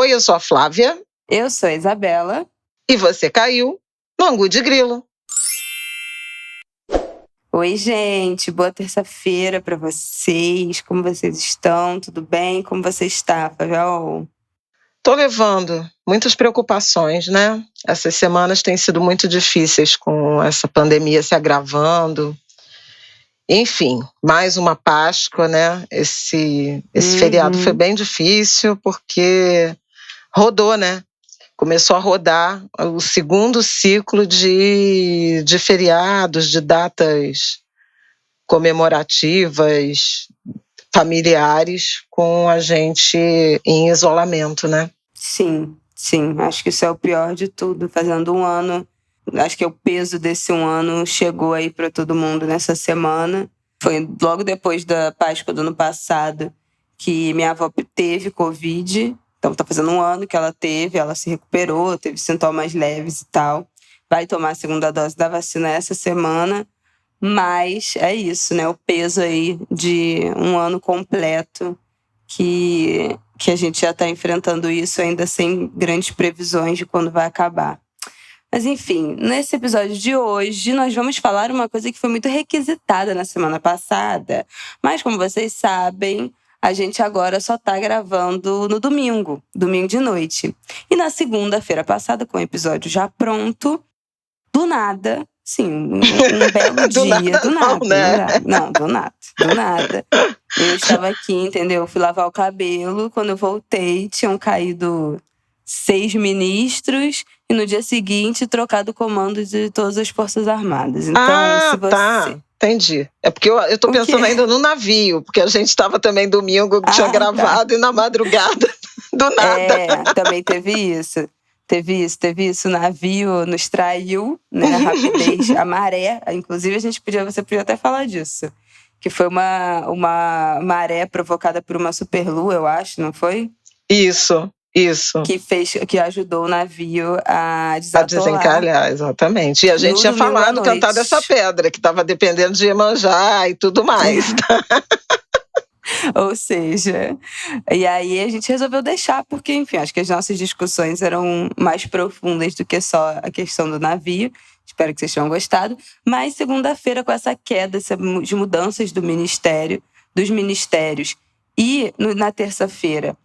Oi, eu sou a Flávia. Eu sou a Isabela. E você caiu no Angu de Grilo. Oi, gente. Boa terça-feira para vocês. Como vocês estão? Tudo bem? Como você está, Favel? Tô levando muitas preocupações, né? Essas semanas têm sido muito difíceis com essa pandemia se agravando. Enfim, mais uma Páscoa, né? Esse feriado foi bem difícil porque rodou, né? Começou a rodar o segundo ciclo de feriados, de datas comemorativas, familiares, com a gente em isolamento, né? Sim. Acho que isso é o pior de tudo. Fazendo um ano, acho que o peso desse um ano chegou aí para todo mundo nessa semana. Foi logo depois da Páscoa do ano passado que minha avó teve Covid. Então tá fazendo um ano que ela se recuperou, teve sintomas leves e tal. Vai tomar a segunda dose da vacina essa semana. Mas é isso, né? O peso aí de um ano completo que a gente já está enfrentando isso ainda sem grandes previsões de quando vai acabar. Mas enfim, nesse episódio de hoje nós vamos falar uma coisa que foi muito requisitada na semana passada. Mas como vocês sabem, a gente agora só está gravando no domingo de noite. E na segunda-feira passada, com o episódio já pronto, do nada, sim, um belo dia, do nada, né? do nada. Eu estava aqui, entendeu? Fui lavar o cabelo, quando eu voltei, tinham caído 6 ministros e no dia seguinte trocado o comando de todas as Forças Armadas. Então, se você... Tá. Entendi. É porque eu tô pensando ainda no navio, porque a gente estava também domingo, tinha gravado, e na madrugada, do nada. Também teve isso. Teve isso, o navio nos traiu, né? A rapidez, a maré. Inclusive, você podia até falar disso. Que foi uma maré provocada por uma superlua, eu acho, não foi? Isso. Que ajudou o navio a desatolar. A desencalhar, exatamente. E a gente tinha falado, cantado essa pedra, que estava dependendo de Iemanjá e tudo mais. Ou seja, e aí a gente resolveu deixar, porque, enfim, acho que as nossas discussões eram mais profundas do que só a questão do navio. Espero que vocês tenham gostado. Mas segunda-feira, com essa queda de mudanças dos ministérios, e na terça-feira,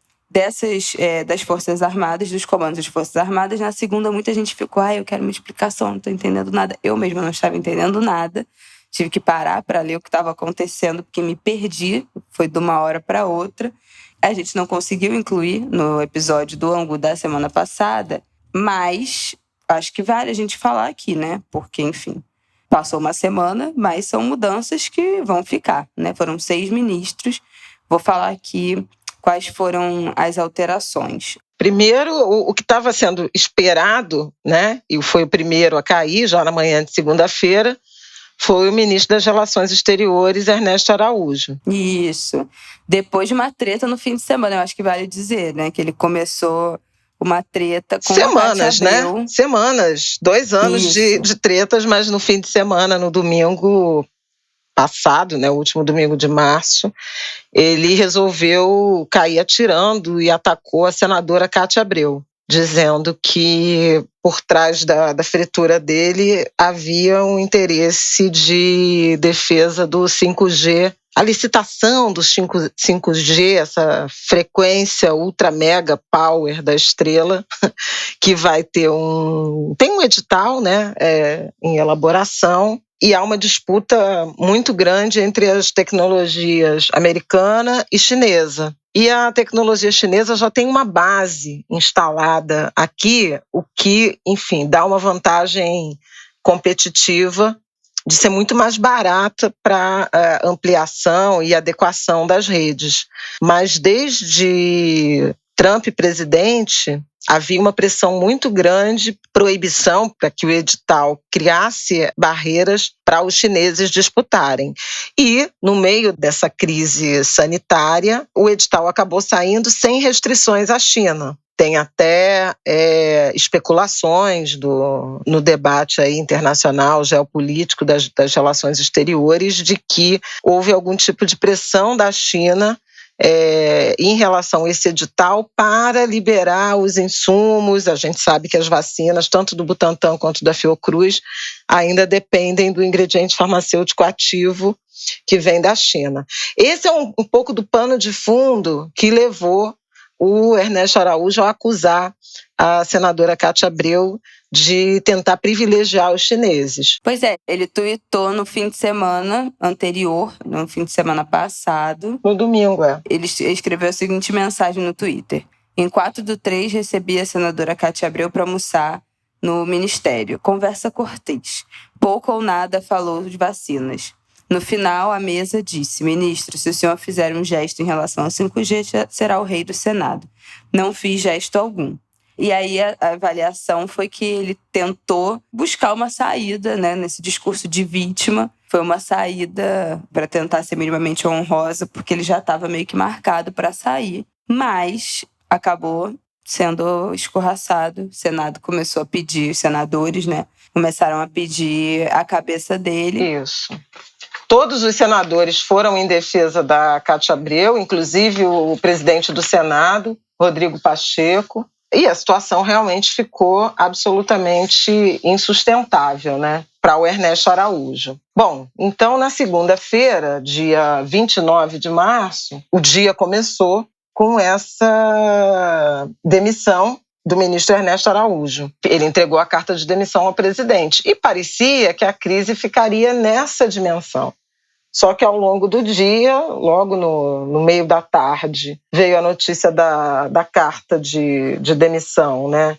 das Forças Armadas, dos comandos das Forças Armadas, na segunda muita gente ficou, eu quero uma explicação, não estou entendendo nada. Eu mesma não estava entendendo nada. Tive que parar para ler o que estava acontecendo, porque me perdi, foi de uma hora para outra. A gente não conseguiu incluir no episódio do Angu da semana passada, mas acho que vale a gente falar aqui, né? Porque, enfim, passou uma semana, mas são mudanças que vão ficar, né? Foram 6 ministros. Vou falar aqui quais foram as alterações. Primeiro, o que estava sendo esperado, né? E foi o primeiro a cair, já na manhã de segunda-feira, foi o ministro das Relações Exteriores, Ernesto Araújo. Isso. Depois de uma treta no fim de semana, eu acho que vale dizer, né? Que ele começou uma treta com semanas, a Cátia Abreu. Né? Semanas. 2 anos de tretas, mas no fim de semana, no domingo passado, né, o último domingo de março, ele resolveu cair atirando e atacou a senadora Cátia Abreu, dizendo que por trás da fritura dele havia um interesse de defesa do 5G, a licitação do 5G, essa frequência ultra mega power da estrela, que vai ter tem um edital, né, em elaboração, e há uma disputa muito grande entre as tecnologias americana e chinesa. E a tecnologia chinesa já tem uma base instalada aqui, o que, enfim, dá uma vantagem competitiva de ser muito mais barata para ampliação e adequação das redes. Mas desde Trump presidente, havia uma pressão muito grande, proibição para que o edital criasse barreiras para os chineses disputarem. E, no meio dessa crise sanitária, o edital acabou saindo sem restrições à China. Tem até especulações no debate aí internacional, geopolítico das relações exteriores, de que houve algum tipo de pressão da China em relação a esse edital para liberar os insumos. A gente sabe que as vacinas, tanto do Butantan quanto da Fiocruz, ainda dependem do ingrediente farmacêutico ativo que vem da China. Esse é um pouco do pano de fundo que levou o Ernesto Araújo a acusar a senadora Cátia Abreu de tentar privilegiar os chineses. Pois é, ele tuitou no fim de semana anterior, no fim de semana passado. No domingo, Ele escreveu a seguinte mensagem no Twitter: em 4/3, recebi a senadora Cátia Abreu para almoçar no Ministério. Conversa cortês. Pouco ou nada falou de vacinas. No final, a mesa disse: ministro, se o senhor fizer um gesto em relação ao 5G, será o rei do Senado. Não fiz gesto algum. E aí a avaliação foi que ele tentou buscar uma saída, né, nesse discurso de vítima. Foi uma saída para tentar ser minimamente honrosa, porque ele já estava meio que marcado para sair. Mas acabou sendo escorraçado. O Senado começou a pedir, os senadores, né, começaram a pedir a cabeça dele. Isso. Todos os senadores foram em defesa da Cátia Abreu, inclusive o presidente do Senado, Rodrigo Pacheco. E a situação realmente ficou absolutamente insustentável, né, para o Ernesto Araújo. Bom, então na segunda-feira, dia 29 de março, o dia começou com essa demissão do ministro Ernesto Araújo. Ele entregou a carta de demissão ao presidente e parecia que a crise ficaria nessa dimensão. Só que ao longo do dia, logo no meio da tarde, veio a notícia da carta de demissão, né,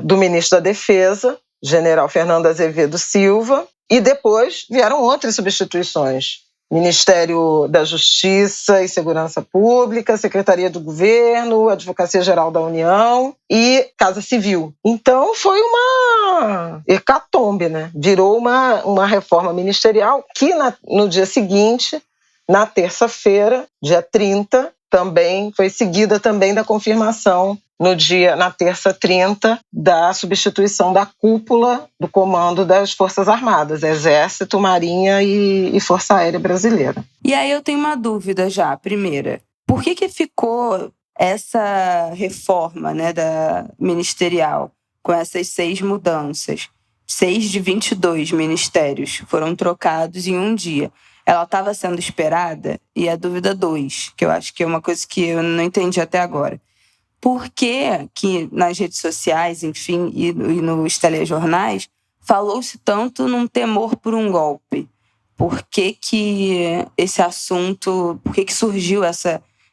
do ministro da Defesa, general Fernando Azevedo Silva, e depois vieram outras substituições. Ministério da Justiça e Segurança Pública, Secretaria do Governo, Advocacia Geral da União e Casa Civil. Então foi uma hecatombe, né? Virou uma reforma ministerial que no dia seguinte, na terça-feira, dia 30, também foi seguida também da confirmação na terça 30, da substituição da cúpula do comando das Forças Armadas, Exército, Marinha e Força Aérea Brasileira. E aí eu tenho uma dúvida já, primeira. Por que ficou essa reforma, né, da ministerial, com essas 6 mudanças? 6 de 22 ministérios foram trocados em um dia. Ela estava sendo esperada? E a dúvida 2, que eu acho que é uma coisa que eu não entendi até agora. Por que nas redes sociais, enfim, e nos telejornais, falou-se tanto num temor por um golpe? Por que esse assunto, por que surgiu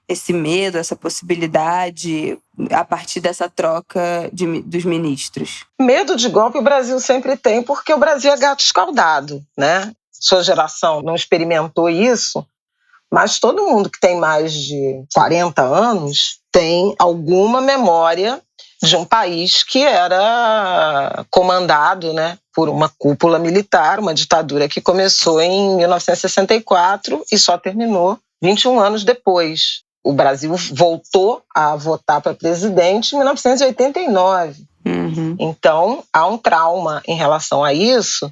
esse medo, essa possibilidade a partir dessa troca dos ministros? Medo de golpe o Brasil sempre tem, porque o Brasil é gato escaldado, né? Sua geração não experimentou isso, mas todo mundo que tem mais de 40 anos tem alguma memória de um país que era comandado, né, por uma cúpula militar, uma ditadura que começou em 1964 e só terminou 21 anos depois. O Brasil voltou a votar para presidente em 1989. Então, há um trauma em relação a isso.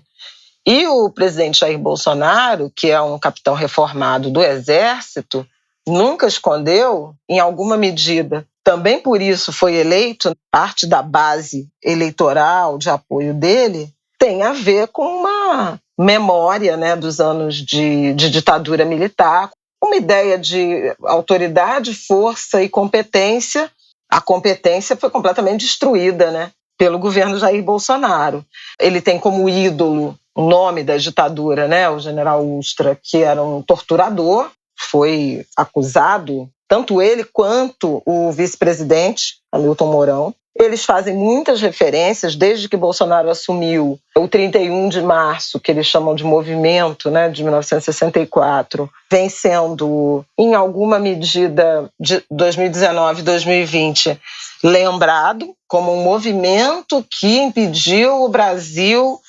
E o presidente Jair Bolsonaro, que é um capitão reformado do Exército, nunca escondeu, em alguma medida, também por isso foi eleito, parte da base eleitoral de apoio dele, tem a ver com uma memória, né, dos anos de ditadura militar, uma ideia de autoridade, força e competência. A competência foi completamente destruída, né, pelo governo Jair Bolsonaro. Ele tem como ídolo o nome da ditadura, né, o general Ustra, que era um torturador, foi acusado, tanto ele quanto o vice-presidente, Hamilton Mourão. Eles fazem muitas referências, desde que Bolsonaro assumiu o 31 de março, que eles chamam de movimento, né, de 1964, vem sendo, em alguma medida, de 2019 e 2020, lembrado como um movimento que impediu o Brasil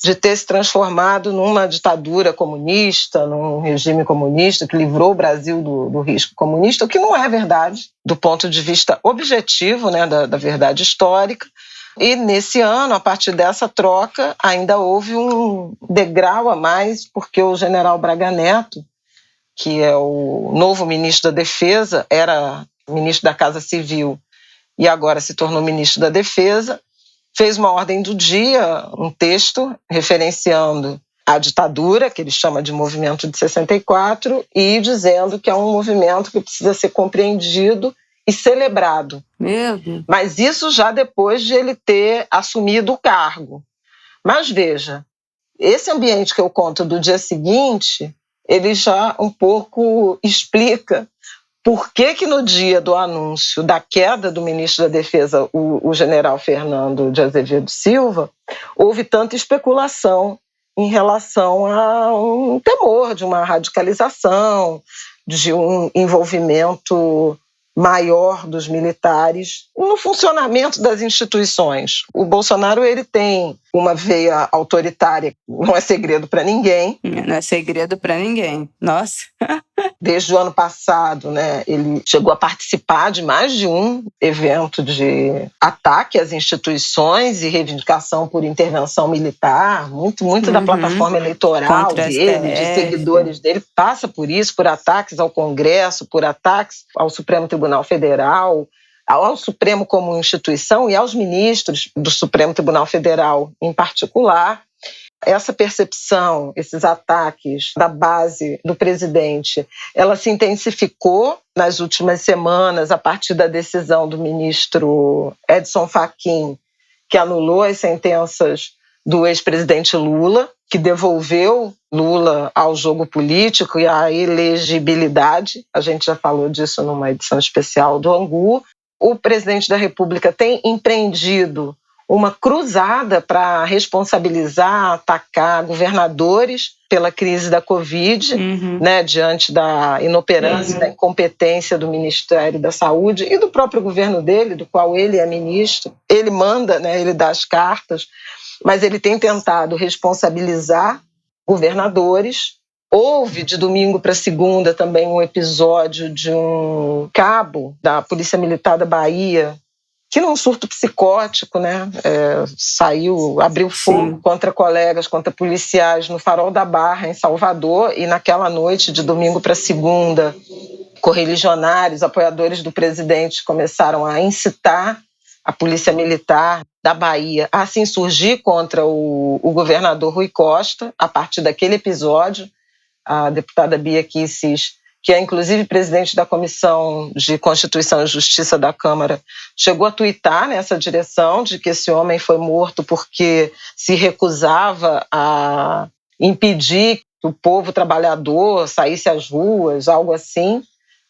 de ter se transformado numa ditadura comunista, num regime comunista que livrou o Brasil do risco comunista, o que não é verdade, do ponto de vista objetivo, né, da verdade histórica. E nesse ano, a partir dessa troca, ainda houve um degrau a mais, porque o general Braga Neto, que é o novo ministro da Defesa, era ministro da Casa Civil e agora se tornou ministro da Defesa, fez uma ordem do dia, um texto referenciando a ditadura, que ele chama de movimento de 64, e dizendo que é um movimento que precisa ser compreendido e celebrado. Meu Deus. Mas isso já depois de ele ter assumido o cargo. Mas veja, esse ambiente que eu conto do dia seguinte, ele já um pouco explica por que no dia do anúncio da queda do ministro da Defesa, o general Fernando de Azevedo Silva, houve tanta especulação em relação a um temor de uma radicalização, de um envolvimento maior dos militares no funcionamento das instituições. O Bolsonaro ele tem uma veia autoritária, não é segredo para ninguém. Não é segredo para ninguém. Nossa. Desde o ano passado, né, ele chegou a participar de mais de um evento de ataque às instituições e reivindicação por intervenção militar. Muito da plataforma eleitoral Contra dele, de seguidores dele, passa por isso, por ataques ao Congresso, por ataques ao Supremo Tribunal Federal, ao Supremo como instituição e aos ministros do Supremo Tribunal Federal em particular. Essa percepção, esses ataques da base do presidente, ela se intensificou nas últimas semanas a partir da decisão do ministro Edson Fachin, que anulou as sentenças do ex-presidente Lula, que devolveu Lula ao jogo político e à elegibilidade. A gente já falou disso numa edição especial do Angu. O presidente da República tem empreendido uma cruzada para responsabilizar, atacar governadores pela crise da Covid, né, diante da inoperância, da incompetência do Ministério da Saúde e do próprio governo dele, do qual ele é ministro. Ele manda, né, ele dá as cartas, mas ele tem tentado responsabilizar governadores. Houve, de domingo para segunda, também um episódio de um cabo da Polícia Militar da Bahia, que num surto psicótico, né, abriu fogo contra colegas, contra policiais no Farol da Barra, em Salvador, e naquela noite, de domingo para segunda, correligionários, apoiadores do presidente, começaram a incitar a Polícia Militar da Bahia a se insurgir contra o governador Rui Costa, a partir daquele episódio. A deputada Bia Kicis, que é inclusive presidente da Comissão de Constituição e Justiça da Câmara, chegou a tuitar nessa direção de que esse homem foi morto porque se recusava a impedir que o povo trabalhador saísse às ruas, algo assim,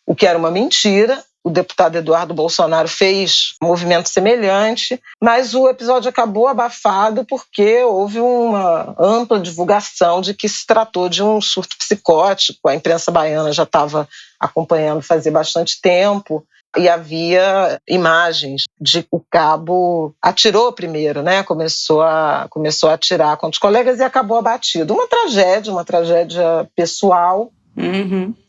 o que era uma mentira. O deputado Eduardo Bolsonaro fez um movimento semelhante, mas o episódio acabou abafado porque houve uma ampla divulgação de que se tratou de um surto psicótico. A imprensa baiana já estava acompanhando fazia bastante tempo e havia imagens de que o cabo atirou primeiro, né? Começou a atirar contra os colegas e acabou abatido. Uma tragédia pessoal,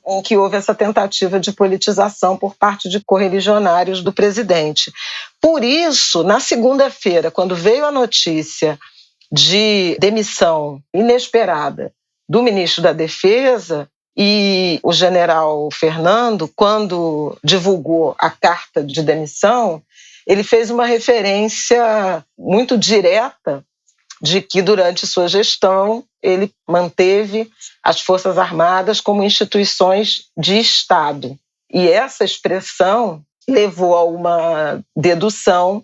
em que houve essa tentativa de politização por parte de correligionários do presidente. Por isso, na segunda-feira, quando veio a notícia de demissão inesperada do ministro da Defesa, e o general Fernando, quando divulgou a carta de demissão, ele fez uma referência muito direta de que, durante sua gestão, ele manteve as Forças Armadas como instituições de Estado. E essa expressão levou a uma dedução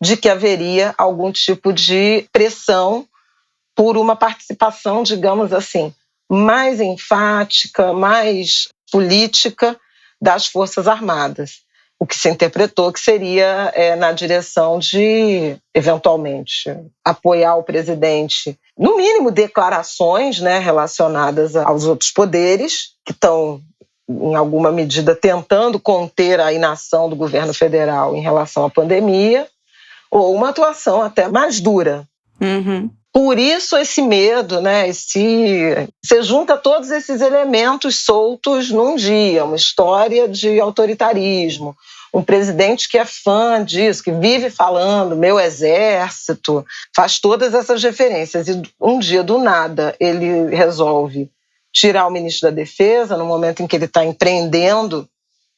de que haveria algum tipo de pressão por uma participação, digamos assim, mais enfática, mais política das Forças Armadas. O que se interpretou que seria na direção de, eventualmente, apoiar o presidente, no mínimo declarações, né, relacionadas aos outros poderes, que estão, em alguma medida, tentando conter a inação do governo federal em relação à pandemia, ou uma atuação até mais dura. Por isso esse medo, né? Você junta todos esses elementos soltos num dia, uma história de autoritarismo, um presidente que é fã disso, que vive falando meu exército, faz todas essas referências, e um dia, do nada, ele resolve tirar o ministro da Defesa no momento em que ele está empreendendo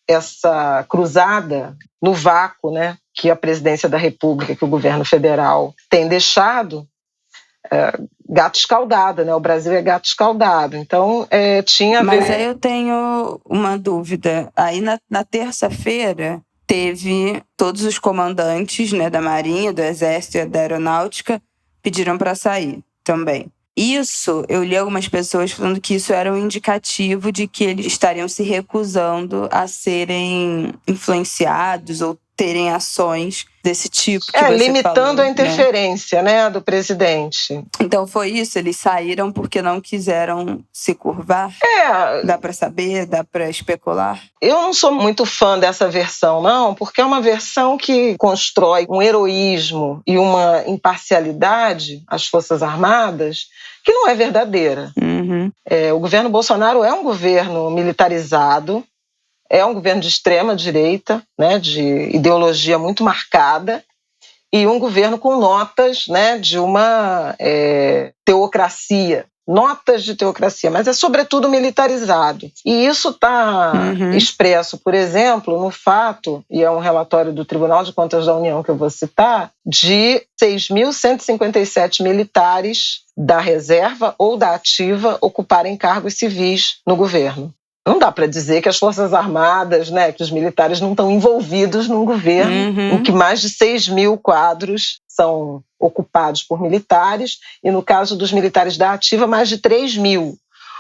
essa cruzada no vácuo, né, que a presidência da República, que o governo federal tem deixado, gato escaldado, né? O Brasil é gato escaldado. Então, tinha a ver... Mas aí eu tenho uma dúvida. Aí na terça-feira teve todos os comandantes, né, da Marinha, do Exército e da Aeronáutica pediram para sair também. Isso, eu li algumas pessoas falando que isso era um indicativo de que eles estariam se recusando a serem influenciados ou terem ações desse tipo que você limitando falou, a interferência, né, do presidente. Então foi isso? Eles saíram porque não quiseram se curvar? Dá para saber? Dá para especular? Eu não sou muito fã dessa versão, não, porque é uma versão que constrói um heroísmo e uma imparcialidade às Forças Armadas que não é verdadeira. Uhum. O governo Bolsonaro é um governo militarizado, é um governo de extrema direita, né, de ideologia muito marcada, e um governo com notas, né, de uma teocracia, notas de teocracia, mas é sobretudo militarizado. E isso está expresso, por exemplo, no fato, e é um relatório do Tribunal de Contas da União que eu vou citar, de 6.157 militares da reserva ou da ativa ocuparem cargos civis no governo. Não dá para dizer que as Forças Armadas, né, que os militares não estão envolvidos num governo em que mais de 6.000 quadros são ocupados por militares e, no caso dos militares da ativa, mais de 3.000.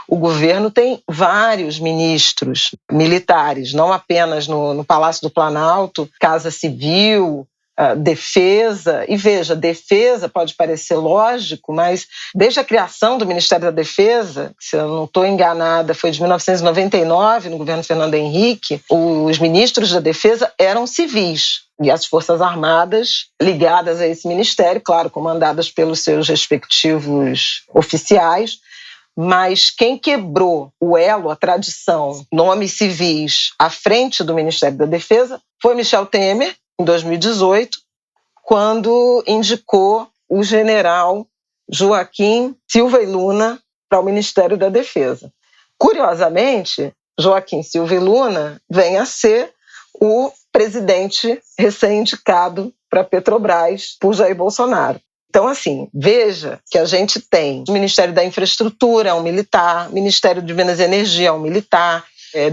O governo tem vários ministros militares, não apenas no Palácio do Planalto, Casa Civil, Defesa. E veja, Defesa pode parecer lógico, mas desde a criação do Ministério da Defesa, se eu não estou enganada, foi de 1999, no governo Fernando Henrique, os ministros da Defesa eram civis. E as Forças Armadas ligadas a esse ministério, claro, comandadas pelos seus respectivos oficiais, mas quem quebrou o elo, a tradição, nomes civis à frente do Ministério da Defesa foi Michel Temer, em 2018, quando indicou o general Joaquim Silva e Luna para o Ministério da Defesa. Curiosamente, Joaquim Silva e Luna vem a ser o presidente recém-indicado para Petrobras por Jair Bolsonaro. Então, assim, veja que a gente tem o Ministério da Infraestrutura, um militar, Ministério de Minas e Energia, um militar,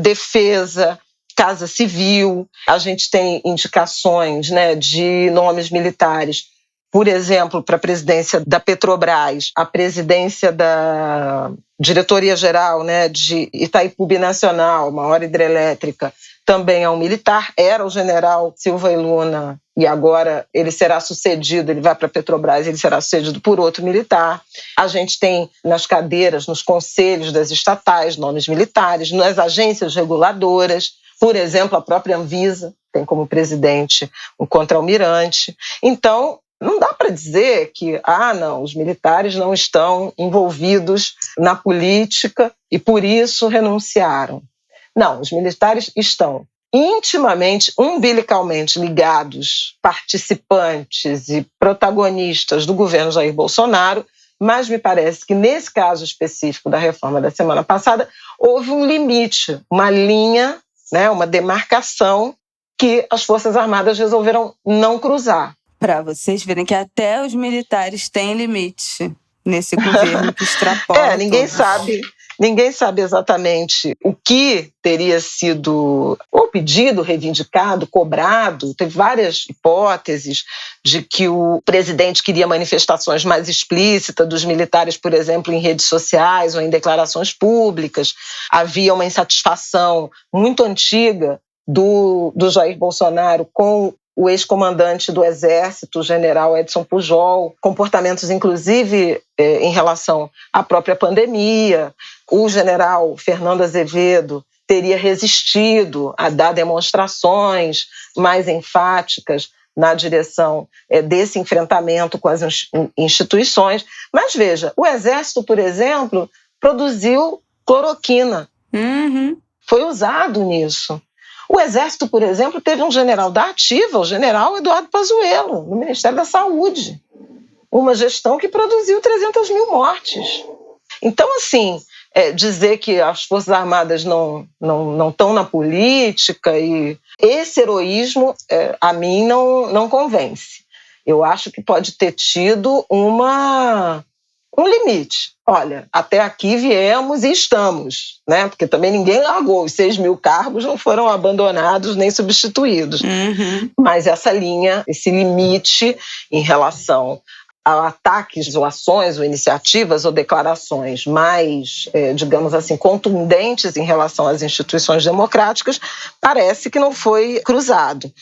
Defesa, Casa Civil, a gente tem indicações, né, de nomes militares, por exemplo, para a presidência da Petrobras, a presidência da diretoria-geral, né, de Itaipu Binacional, maior hidrelétrica, também é um militar, era o general Silva e Luna, e agora ele será sucedido, ele vai para a Petrobras, ele será sucedido por outro militar. A gente tem nas cadeiras, nos conselhos das estatais, nomes militares, nas agências reguladoras, por exemplo, a própria Anvisa tem como presidente um contra-almirante. Então, não dá para dizer que, não, os militares não estão envolvidos na política e por isso renunciaram. Não, os militares estão intimamente, umbilicalmente ligados, participantes e protagonistas do governo Jair Bolsonaro, mas me parece que nesse caso específico da reforma da semana passada, houve um limite, uma linha, né, uma demarcação que as Forças Armadas resolveram não cruzar. Para vocês verem que até os militares têm limite nesse governo que extrapola Ninguém sabe exatamente o que teria sido ou pedido, reivindicado, cobrado. Teve várias hipóteses de que o presidente queria manifestações mais explícitas dos militares, por exemplo, em redes sociais ou em declarações públicas. Havia uma insatisfação muito antiga do Jair Bolsonaro com o ex-comandante do Exército, o general Edson Pujol, comportamentos, inclusive, em relação à própria pandemia. O general Fernando Azevedo teria resistido a dar demonstrações mais enfáticas na direção desse enfrentamento com as instituições. Mas, veja, o Exército, por exemplo, produziu cloroquina. Foi usado nisso. O Exército, por exemplo, teve um general da ativa, o general Eduardo Pazuello, no Ministério da Saúde. Uma gestão que produziu 300 mil mortes. Então, assim, dizer que as Forças Armadas não estão na política, e esse heroísmo, a mim, não convence. Eu acho que pode ter tido um limite. Olha, até aqui viemos e estamos, né? Porque também ninguém largou. Os 6 mil cargos não foram abandonados nem substituídos. Uhum. Mas essa linha, esse limite em relação a ataques ou ações ou iniciativas ou declarações mais, digamos assim, contundentes em relação às instituições democráticas, parece que não foi cruzado.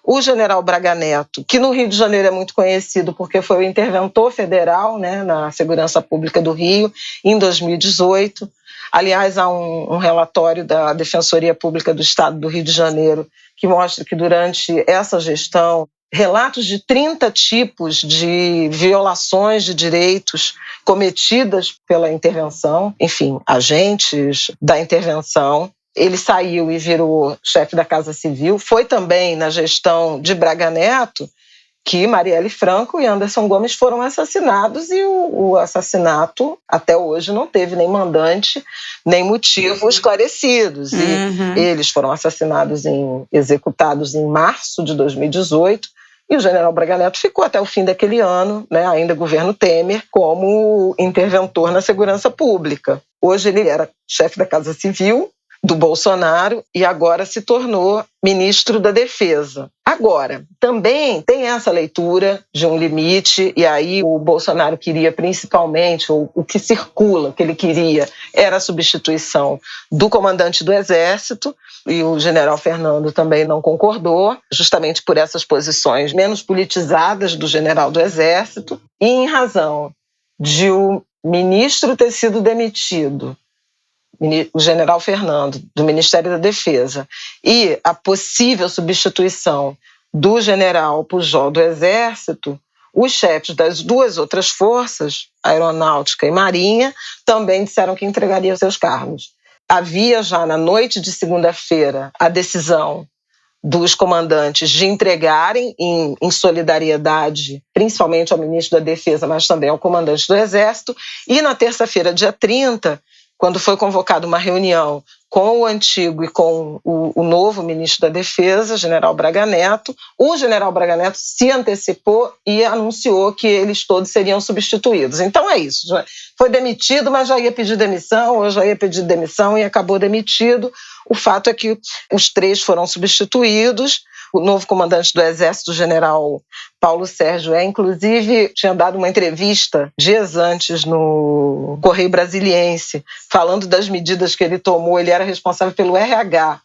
O general Braga Neto, que no Rio de Janeiro é muito conhecido porque foi o interventor federal, né, na segurança pública do Rio, em 2018. Aliás, há um relatório da Defensoria Pública do Estado do Rio de Janeiro que mostra que durante essa gestão, relatos de 30 tipos de violações de direitos cometidas pela intervenção, enfim, agentes da intervenção. Ele saiu e virou chefe da Casa Civil. Foi também na gestão de Braga Neto que Marielle Franco e Anderson Gomes foram assassinados, e o assassinato até hoje não teve nem mandante, nem motivo esclarecidos. E eles foram executados em março de 2018, e o general Braga Neto ficou até o fim daquele ano, né, ainda governo Temer, como interventor na segurança pública. Hoje ele era chefe da Casa Civil do Bolsonaro e agora se tornou ministro da Defesa. Agora, também tem essa leitura de um limite, e aí o Bolsonaro queria principalmente, ou o que circula, que ele queria, era a substituição do comandante do Exército, e o general Fernando também não concordou, justamente por essas posições menos politizadas do general do Exército, e em razão de o ministro ter sido demitido, o general Fernando, do Ministério da Defesa, e a possível substituição do general Pujol do Exército, os chefes das 2 outras forças, Aeronáutica e Marinha, também disseram que entregariam seus cargos. Havia já na noite de segunda-feira a decisão dos comandantes de entregarem em solidariedade, principalmente ao ministro da Defesa, mas também ao comandante do Exército, e na terça-feira, dia 30, quando foi convocada uma reunião com o antigo e com o novo ministro da Defesa, general Braga Neto, o general Braga Neto se antecipou e anunciou que eles todos seriam substituídos. Então é isso, foi demitido, mas já ia pedir demissão, ou já ia pedir demissão e acabou demitido. O fato é que os 3 foram substituídos. O novo comandante do Exército, o general Paulo Sérgio, inclusive, tinha dado uma entrevista dias antes no Correio Brasiliense, falando das medidas que ele tomou. Ele era responsável pelo RH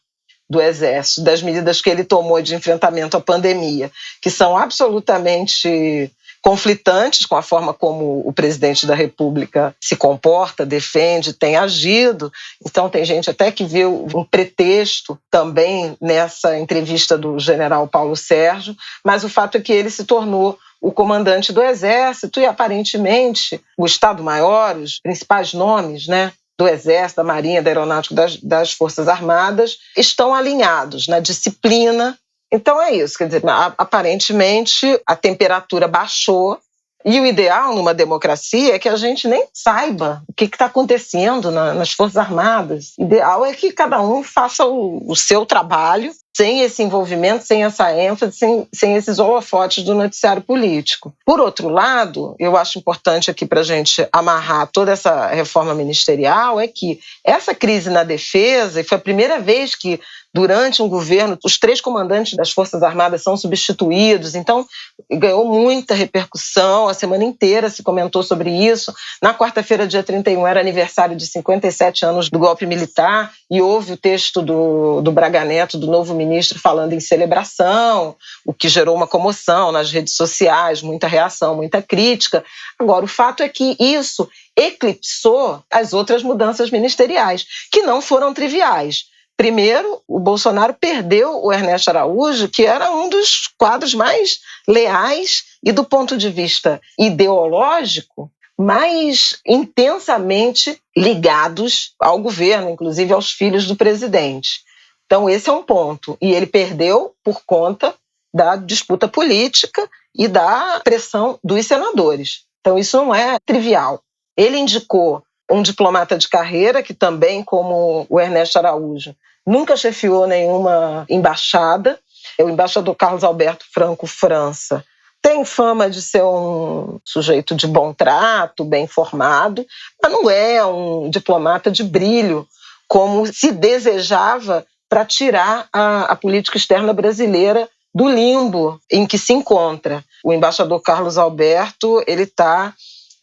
do Exército, das medidas que ele tomou de enfrentamento à pandemia, que são absolutamente conflitantes com a forma como o presidente da República se comporta, defende, tem agido. Então tem gente até que vê um pretexto também nessa entrevista do general Paulo Sérgio, mas o fato é que ele se tornou o comandante do Exército e, aparentemente, o Estado-Maior, os principais nomes, né, do Exército, da Marinha, da Aeronáutica, das Forças Armadas, estão alinhados na disciplina. Então é isso, quer dizer, aparentemente a temperatura baixou, e o ideal numa democracia é que a gente nem saiba o que está acontecendo nas Forças Armadas. O ideal é que cada um faça o seu trabalho, sem esse envolvimento, sem essa ênfase, sem esses holofotes do noticiário político. Por outro lado, eu acho importante aqui para a gente amarrar toda essa reforma ministerial, é que essa crise na defesa, e foi a primeira vez que durante um governo, os 3 comandantes das Forças Armadas são substituídos, então ganhou muita repercussão, a semana inteira se comentou sobre isso. Na quarta-feira, dia 31, era aniversário de 57 anos do golpe militar, e houve o texto do Braga Neto, do novo ministro, falando em celebração, o que gerou uma comoção nas redes sociais, muita reação, muita crítica. Agora, o fato é que isso eclipsou as outras mudanças ministeriais, que não foram triviais. Primeiro, o Bolsonaro perdeu o Ernesto Araújo, que era um dos quadros mais leais e, do ponto de vista ideológico, mais intensamente ligados ao governo, inclusive aos filhos do presidente. Então, esse é um ponto. E ele perdeu por conta da disputa política e da pressão dos senadores. Então, isso não é trivial. Ele indicou um diplomata de carreira que também, como o Ernesto Araújo, nunca chefiou nenhuma embaixada. O embaixador Carlos Alberto Franco França tem fama de ser um sujeito de bom trato, bem formado, mas não é um diplomata de brilho, como se desejava para tirar a política externa brasileira do limbo em que se encontra. O embaixador Carlos Alberto, ele está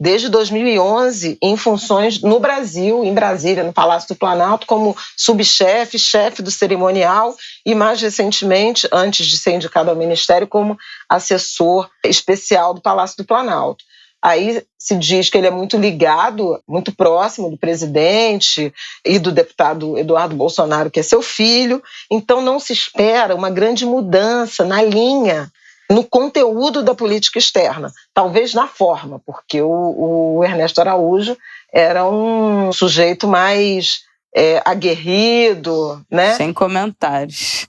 desde 2011 em funções no Brasil, em Brasília, no Palácio do Planalto, como subchefe, chefe do cerimonial e, mais recentemente, antes de ser indicado ao Ministério, como assessor especial do Palácio do Planalto. Aí se diz que ele é muito ligado, muito próximo do presidente e do deputado Eduardo Bolsonaro, que é seu filho. Então não se espera uma grande mudança na linha, no conteúdo da política externa, talvez na forma, porque o Ernesto Araújo era um sujeito mais aguerrido, né? Sem comentários.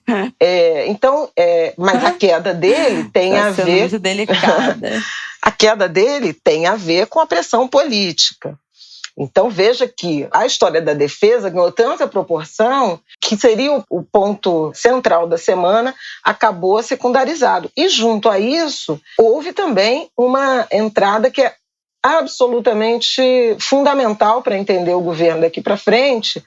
Mas a queda dele tem a ver... muito delicada. A queda dele tem a ver com a pressão política. Então veja que a história da defesa ganhou tanta proporção que seria o ponto central da semana, acabou secundarizado. E junto a isso, houve também uma entrada que é absolutamente fundamental para entender o governo daqui para frente,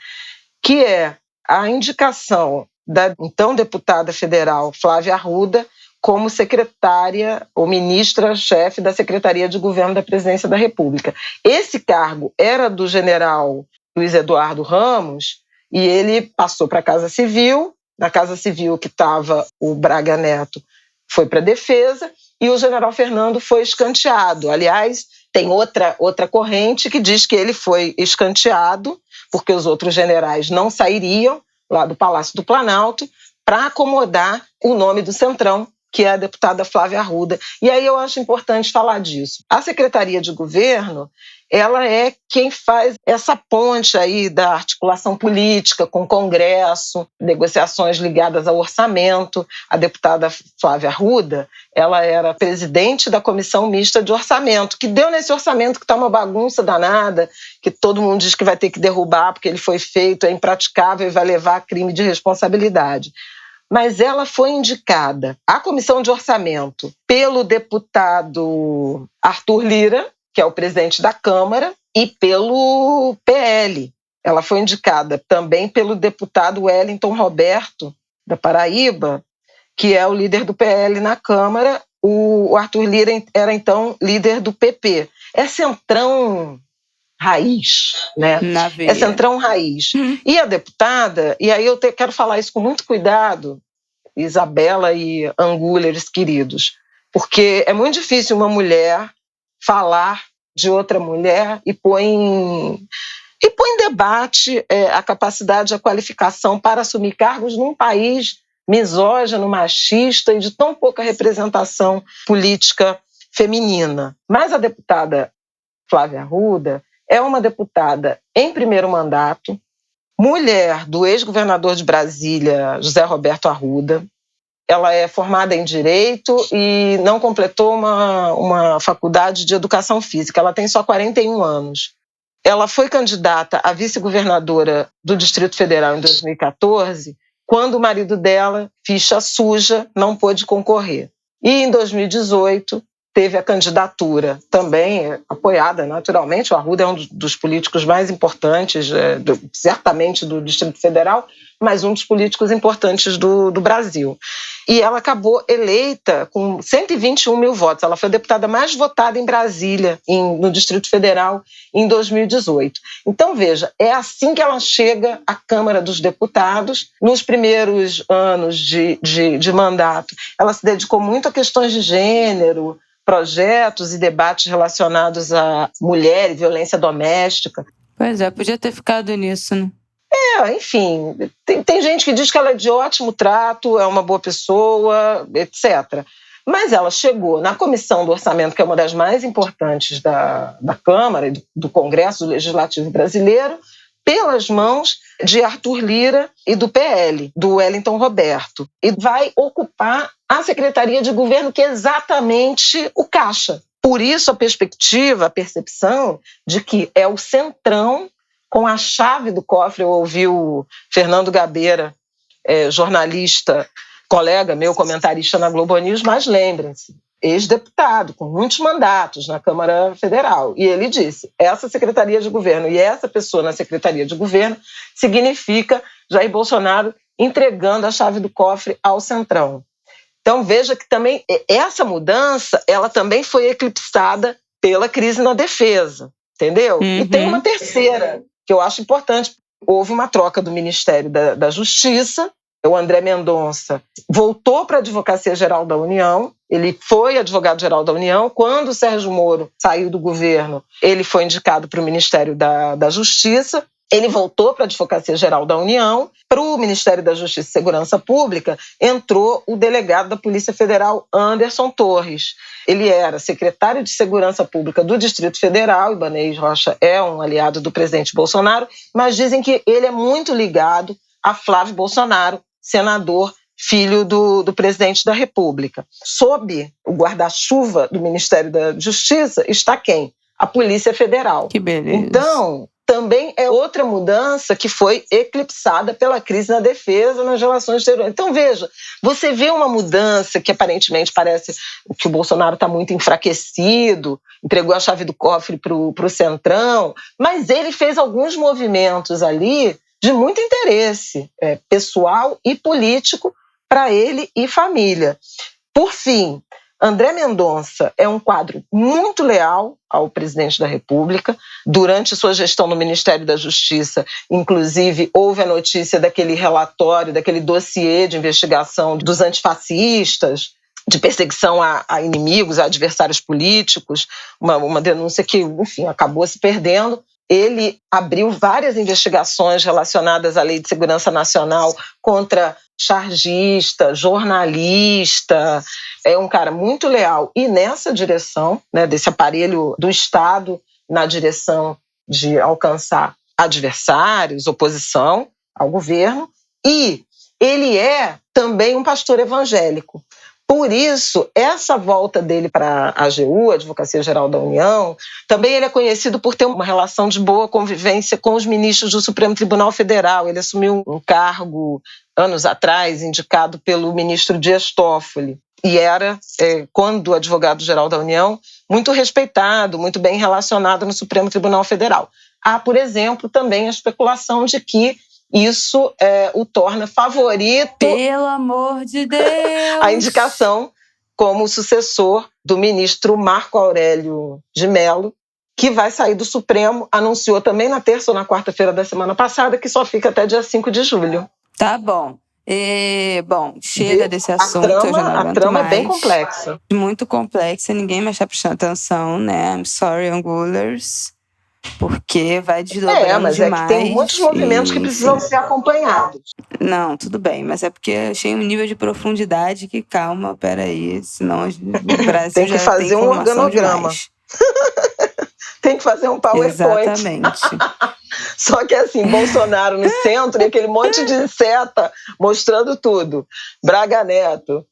que é a indicação da então deputada federal Flávia Arruda como secretária ou ministra-chefe da Secretaria de Governo da Presidência da República. Esse cargo era do general Luiz Eduardo Ramos e ele passou para a Casa Civil. Na Casa Civil que estava o Braga Neto foi para a Defesa e o general Fernando foi escanteado. Aliás, tem outra corrente que diz que ele foi escanteado porque os outros generais não sairiam lá do Palácio do Planalto para acomodar o nome do Centrão, que é a deputada Flávia Arruda. E aí eu acho importante falar disso. A Secretaria de Governo, ela é quem faz essa ponte aí da articulação política com o Congresso, negociações ligadas ao orçamento. A deputada Flávia Arruda, ela era presidente da Comissão Mista de Orçamento, que deu nesse orçamento que está uma bagunça danada, que todo mundo diz que vai ter que derrubar porque ele foi feito, é impraticável e vai levar a crime de responsabilidade. Mas ela foi indicada à Comissão de Orçamento pelo deputado Arthur Lira, que é o presidente da Câmara, e pelo PL. Ela foi indicada também pelo deputado Wellington Roberto, da Paraíba, que é o líder do PL na Câmara. O Arthur Lira era, então, líder do PP. É centrão raiz, né? É centrão raiz. E a deputada, e aí eu quero falar isso com muito cuidado, Isabela e Angúleres queridos, porque é muito difícil uma mulher falar de outra mulher e pôr em debate a capacidade, a qualificação para assumir cargos num país misógino, machista e de tão pouca representação política feminina. Mas a deputada Flávia Arruda é uma deputada em primeiro mandato, mulher do ex-governador de Brasília, José Roberto Arruda. Ela é formada em Direito e não completou uma faculdade de Educação Física. Ela tem só 41 anos. Ela foi candidata a vice-governadora do Distrito Federal em 2014, quando o marido dela, ficha suja, não pôde concorrer. E em 2018, teve a candidatura também apoiada, naturalmente. O Arruda é um dos políticos mais importantes, certamente do Distrito Federal, mas um dos políticos importantes do Brasil. E ela acabou eleita com 121 mil votos. Ela foi a deputada mais votada em Brasília, no Distrito Federal, em 2018. Então, veja, é assim que ela chega à Câmara dos Deputados. Nos primeiros anos de mandato, ela se dedicou muito a questões de gênero, projetos e debates relacionados à mulher e violência doméstica. Pois é, podia ter ficado nisso, né? Enfim, tem gente que diz que ela é de ótimo trato, é uma boa pessoa, etc. Mas ela chegou na Comissão do Orçamento, que é uma das mais importantes da Câmara e do Congresso Legislativo Brasileiro, pelas mãos de Arthur Lira e do PL, do Wellington Roberto, e vai ocupar a Secretaria de Governo, que é exatamente o caixa. Por isso a perspectiva, a percepção de que é o Centrão com a chave do cofre. Eu ouvi o Fernando Gabeira, jornalista, colega meu, comentarista na Globo News, mas lembrem-se, ex-deputado, com muitos mandatos na Câmara Federal. E ele disse, essa Secretaria de Governo e essa pessoa na Secretaria de Governo significa Jair Bolsonaro entregando a chave do cofre ao Centrão. Então veja que também essa mudança, ela também foi eclipsada pela crise na defesa, entendeu? Uhum. E tem uma terceira, que eu acho importante. Houve uma troca do Ministério da Justiça. O André Mendonça voltou para a Advocacia-Geral da União, ele foi advogado-geral da União. Quando o Sérgio Moro saiu do governo, ele foi indicado para o Ministério da Justiça, ele voltou para a Advocacia-Geral da União. Para o Ministério da Justiça e Segurança Pública, entrou o delegado da Polícia Federal, Anderson Torres. Ele era secretário de Segurança Pública do Distrito Federal, Ibanez Rocha é um aliado do presidente Bolsonaro, mas dizem que ele é muito ligado a Flávio Bolsonaro, senador, filho do presidente da República. Sob o guarda-chuva do Ministério da Justiça está quem? A Polícia Federal. Que beleza. Então, também é outra mudança que foi eclipsada pela crise na defesa, nas relações exteriores. Então, veja, você vê uma mudança que aparentemente parece que o Bolsonaro está muito enfraquecido, entregou a chave do cofre para o Centrão, mas ele fez alguns movimentos ali de muito interesse pessoal e político para ele e família. Por fim, André Mendonça é um quadro muito leal ao presidente da República. Durante sua gestão no Ministério da Justiça, inclusive, houve a notícia daquele relatório, daquele dossiê de investigação dos antifascistas, de perseguição a inimigos, a adversários políticos, uma denúncia que, enfim, acabou se perdendo. Ele abriu várias investigações relacionadas à Lei de Segurança Nacional contra chargista, jornalista. É um cara muito leal. E nessa direção, né, desse aparelho do Estado, na direção de alcançar adversários, oposição ao governo. E ele é também um pastor evangélico. Por isso, essa volta dele para a AGU, a Advocacia-Geral da União, também ele é conhecido por ter uma relação de boa convivência com os ministros do Supremo Tribunal Federal. Ele assumiu um cargo, anos atrás, indicado pelo ministro Dias Toffoli. E era, quando advogado-geral da União, muito respeitado, muito bem relacionado no Supremo Tribunal Federal. Há, por exemplo, também a especulação de que isso o torna favorito, pelo amor de Deus, a indicação como sucessor do ministro Marco Aurélio de Mello, que vai sair do Supremo, anunciou também na terça ou na quarta-feira da semana passada, que só fica até dia 5 de julho. Tá bom. Bom, chega desse assunto, eu já não aguento a trama mais. É bem complexa. Muito complexa, ninguém mais está prestando atenção, né? I'm sorry, Angulers. Porque vai desdobrando mas demais. É que tem muitos movimentos que precisam ser acompanhados. Não, tudo bem, mas é porque eu achei um nível de profundidade que, calma, peraí, senão o Brasil tem que já fazer tem um organograma. Tem que fazer um PowerPoint. Exatamente. Só que assim, Bolsonaro no centro e aquele monte de seta mostrando tudo. Braga Neto,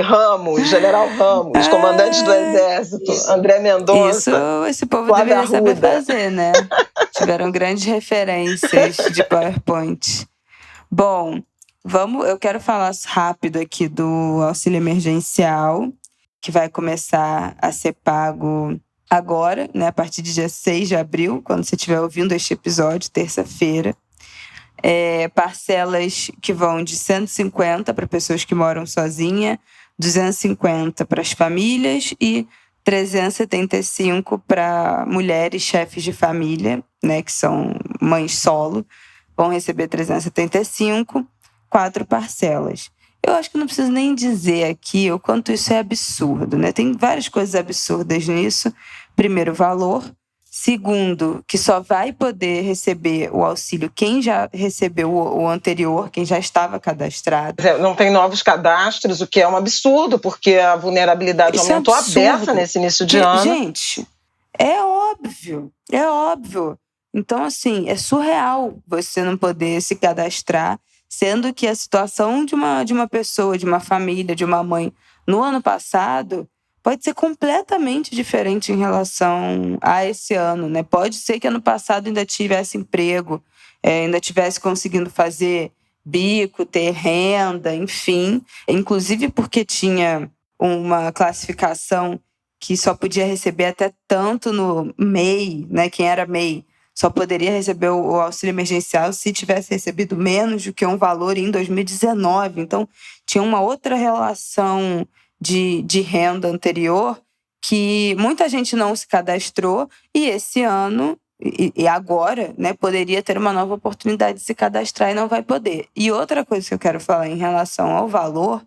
Ramos, General Ramos, comandante do Exército, André Mendonça. Isso esse povo deveria saber fazer, né? Tiveram grandes referências de PowerPoint. Bom, eu quero falar rápido aqui do auxílio emergencial, que vai começar a ser pago agora, né, a partir de dia 6 de abril, quando você estiver ouvindo este episódio, terça-feira. Parcelas que vão de 150 para pessoas que moram sozinhas, 250 para as famílias e 375 para mulheres chefes de família, né, que são mães solo, vão receber 375, 4 parcelas. Eu acho que não preciso nem dizer aqui o quanto isso é absurdo, né? Tem várias coisas absurdas nisso. Primeiro, o valor. Segundo, que só vai poder receber o auxílio quem já recebeu o anterior, quem já estava cadastrado. Não tem novos cadastros, o que é um absurdo, porque a vulnerabilidade aumentou a beça nesse início de ano. Gente, é óbvio. Então, assim, é surreal você não poder se cadastrar, sendo que a situação de uma pessoa, de uma família, de uma mãe, no ano passado, pode ser completamente diferente em relação a esse ano, né? Pode ser que ano passado ainda tivesse emprego, ainda tivesse conseguindo fazer bico, ter renda, enfim. Inclusive porque tinha uma classificação que só podia receber até tanto no MEI, né? Quem era MEI só poderia receber o auxílio emergencial se tivesse recebido menos do que um valor em 2019. Então, tinha uma outra relação de renda anterior que muita gente não se cadastrou e esse ano e agora, né, poderia ter uma nova oportunidade de se cadastrar e não vai poder. E outra coisa que eu quero falar em relação ao valor,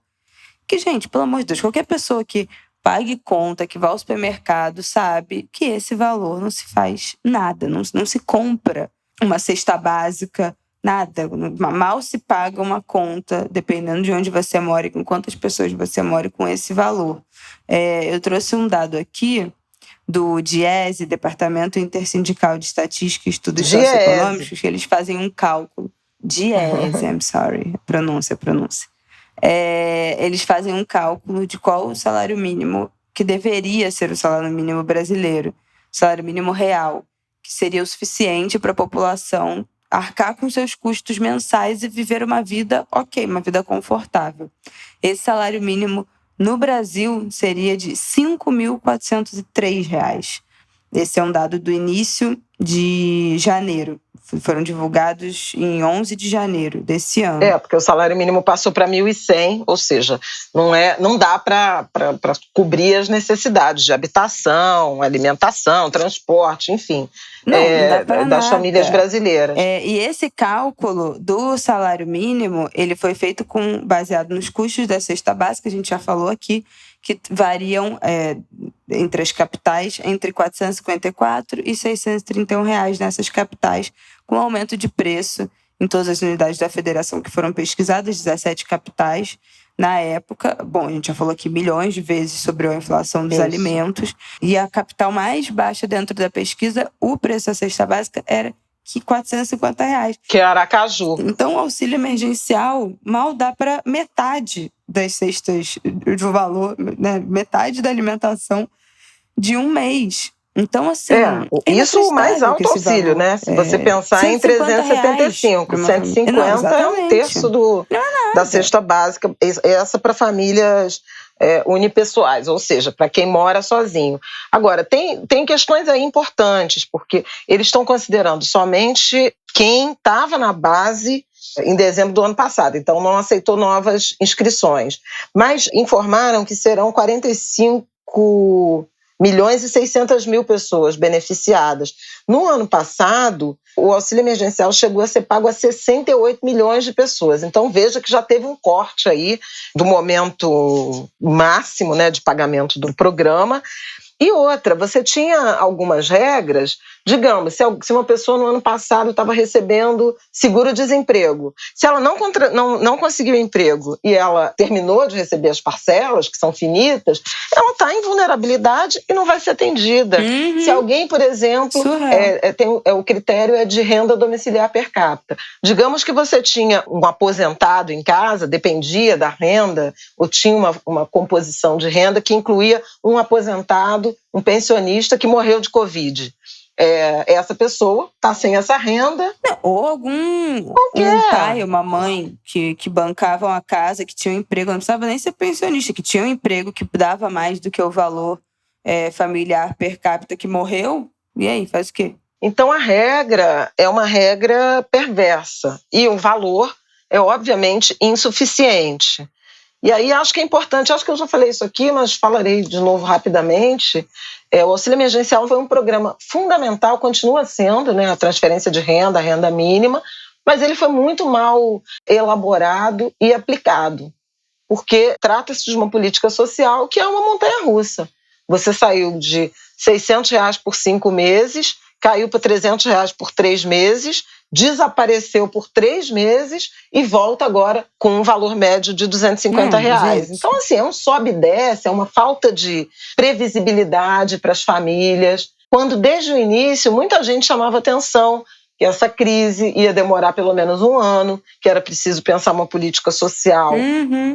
que, gente, pelo amor de Deus, qualquer pessoa que pague conta, que vá ao supermercado, sabe que esse valor não se faz nada, não se compra uma cesta básica, nada. Mal se paga uma conta, dependendo de onde você mora e com quantas pessoas você mora com esse valor. Eu trouxe um dado aqui do DIESE, Departamento Intersindical de Estatística e Estudos Socioeconômicos, que eles fazem um cálculo. DIESE, I'm sorry, pronúncia. Eles fazem um cálculo de qual o salário mínimo que deveria ser o salário mínimo brasileiro, salário mínimo real, que seria o suficiente para a população arcar com seus custos mensais e viver uma vida ok, uma vida confortável. Esse salário mínimo no Brasil seria de R$ 5.403. Esse é um dado do início de janeiro. Foram divulgados em 11 de janeiro desse ano. Porque o salário mínimo passou para 1.100, ou seja, não dá para cobrir as necessidades de habitação, alimentação, transporte, enfim, não dá para das nada. famílias brasileiras. E esse cálculo do salário mínimo, ele foi feito baseado nos custos da cesta básica, a gente já falou aqui, que variam entre as capitais, entre R$ 454 e R$ 631 nessas capitais, com aumento de preço em todas as unidades da federação que foram pesquisadas, 17 capitais. Na época, bom, a gente já falou aqui milhões de vezes sobre a inflação dos alimentos, e a capital mais baixa dentro da pesquisa, o preço da cesta básica era R$ 450. Que é Aracaju. Então, o auxílio emergencial mal dá para metade das cestas do valor, né? Metade da alimentação de um mês. Então, assim... isso o mais alto auxílio, né? Se você pensar em 375, 150 é um terço da cesta básica, essa para famílias unipessoais, ou seja, para quem mora sozinho. Agora, tem questões aí importantes, porque eles estão considerando somente quem estava na base em dezembro do ano passado, então não aceitou novas inscrições. Mas informaram que serão 45.600.000 pessoas beneficiadas. No ano passado, o auxílio emergencial chegou a ser pago a 68 milhões de pessoas. Então, veja que já teve um corte aí do momento máximo, né, de pagamento do programa. E outra, você tinha algumas regras, digamos, se uma pessoa no ano passado estava recebendo seguro-desemprego, se ela não conseguiu emprego e ela terminou de receber as parcelas, que são finitas, ela está em vulnerabilidade e não vai ser atendida. Se alguém, por exemplo, o critério é de renda domiciliar per capita. Digamos que você tinha um aposentado em casa, dependia da renda, ou tinha uma composição de renda que incluía um aposentado, um pensionista que morreu de Covid. Essa pessoa está sem essa renda. Ou um pai, uma mãe que bancavam a casa, que tinha um emprego, não precisava nem ser pensionista, que tinha um emprego que dava mais do que o valor familiar per capita, que morreu. E aí, faz o quê? Então, a regra é uma regra perversa e o valor é, obviamente, insuficiente. E aí acho que é importante, acho que eu já falei isso aqui, mas falarei de novo rapidamente. O auxílio emergencial foi um programa fundamental, continua sendo, né, a transferência de renda, a renda mínima, mas ele foi muito mal elaborado e aplicado, porque trata-se de uma política social que é uma montanha-russa. Você saiu de R$ 600 por 5 meses, caiu para R$ 300 por 3 meses, desapareceu por 3 meses e volta agora com um valor médio de R$ 250. Então, assim, é um sobe e desce, é uma falta de previsibilidade para as famílias, quando desde o início muita gente chamava atenção que essa crise ia demorar pelo menos um ano, que era preciso pensar uma política social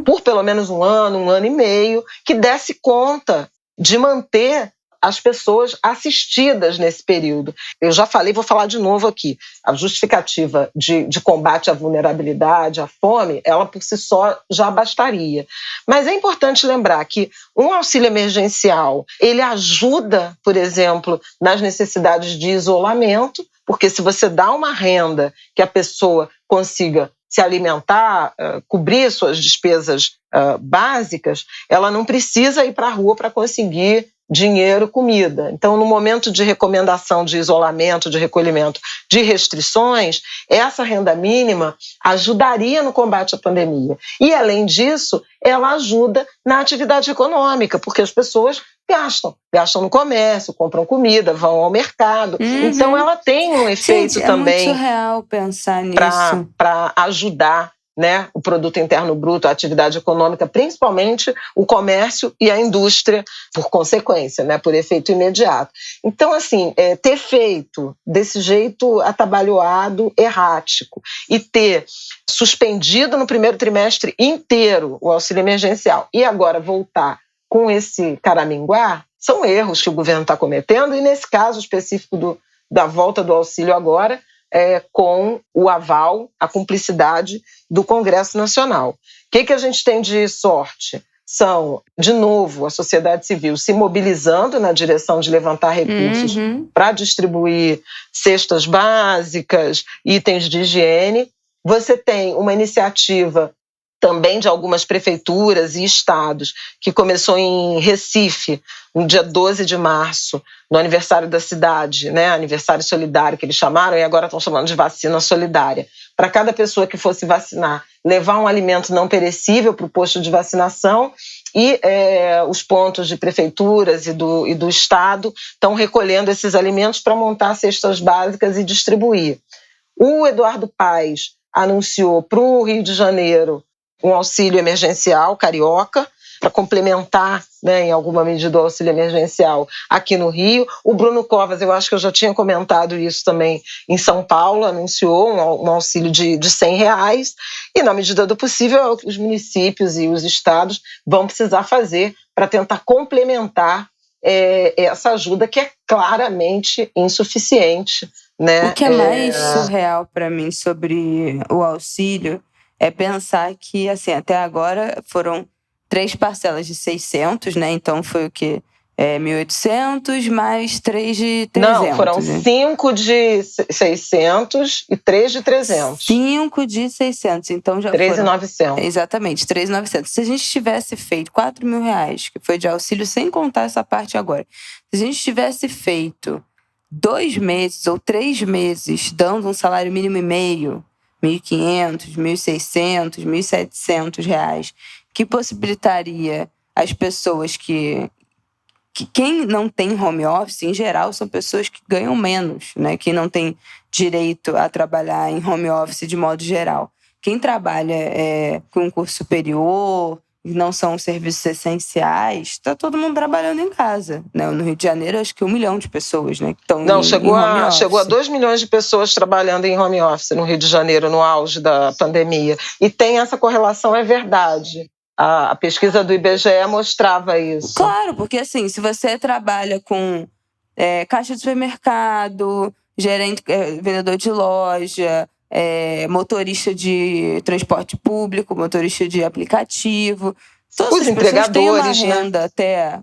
por pelo menos um ano e meio, que desse conta de manter as pessoas assistidas nesse período. Eu já falei, vou falar de novo aqui. A justificativa de combate à vulnerabilidade, à fome, ela por si só já bastaria. Mas é importante lembrar que um auxílio emergencial, ele ajuda, por exemplo, nas necessidades de isolamento, porque se você dá uma renda que a pessoa consiga se alimentar, cobrir suas despesas básicas, ela não precisa ir para a rua para conseguir dinheiro, comida. Então, no momento de recomendação de isolamento, de recolhimento, de restrições, essa renda mínima ajudaria no combate à pandemia. E, além disso, ela ajuda na atividade econômica, porque as pessoas gastam no comércio, compram comida, vão ao mercado. Então, ela tem um efeito também. É muito surreal pensar nisso. Para ajudar, né, o produto interno bruto, a atividade econômica, principalmente o comércio e a indústria, por consequência, né, por efeito imediato. Então, assim, ter feito desse jeito atabalhoado, errático, e ter suspendido no primeiro trimestre inteiro o auxílio emergencial e agora voltar com esse caraminguá, são erros que o governo está cometendo, e nesse caso específico da volta do auxílio agora, com o aval, a cumplicidade do Congresso Nacional. O que a gente tem de sorte? São, de novo, a sociedade civil se mobilizando na direção de levantar recursos para distribuir cestas básicas, itens de higiene. Você tem uma iniciativa também de algumas prefeituras e estados, que começou em Recife, no dia 12 de março, no aniversário da cidade, né? Aniversário solidário que eles chamaram, e agora estão chamando de vacina solidária. Para cada pessoa que fosse vacinar, levar um alimento não perecível para o posto de vacinação, e os pontos de prefeituras e do estado estão recolhendo esses alimentos para montar cestas básicas e distribuir. O Eduardo Paes anunciou para o Rio de Janeiro um auxílio emergencial carioca, para complementar, né, em alguma medida, o auxílio emergencial aqui no Rio. O Bruno Covas, eu acho que eu já tinha comentado isso também, em São Paulo, anunciou um auxílio de R$100, e, na medida do possível, os municípios e os estados vão precisar fazer para tentar complementar essa ajuda, que é claramente insuficiente, né? O que é mais surreal para mim sobre o auxílio é pensar que, assim, até agora foram 3 parcelas de 600, né? Então foi o quê? 1.800 mais 3 de 300. Não, foram 5 de 600 e 3 de 300. 5 de 600, então já 3.900. Exatamente, 3.900. Se a gente tivesse feito R$4.000, que foi de auxílio, sem contar essa parte agora, se a gente tivesse feito 2 meses ou 3 meses dando um salário mínimo e meio, R$1.500, R$1.600, R$1.700, que possibilitaria as pessoas que quem não tem home office, em geral, são pessoas que ganham menos, né? Quem não tem direito a trabalhar em home office de modo geral. Quem trabalha com um curso superior, não são serviços essenciais, está todo mundo trabalhando em casa, né? No Rio de Janeiro, acho que 1 milhão de pessoas, né, que estão chegou a 2 milhões de pessoas trabalhando em home office no Rio de Janeiro, no auge da pandemia. E tem essa correlação, é verdade. A pesquisa do IBGE mostrava isso. Claro, porque assim, se você trabalha com caixa de supermercado, gerente, vendedor de loja, motorista de transporte público, motorista de aplicativo, todas os essas pessoas têm uma renda, né? até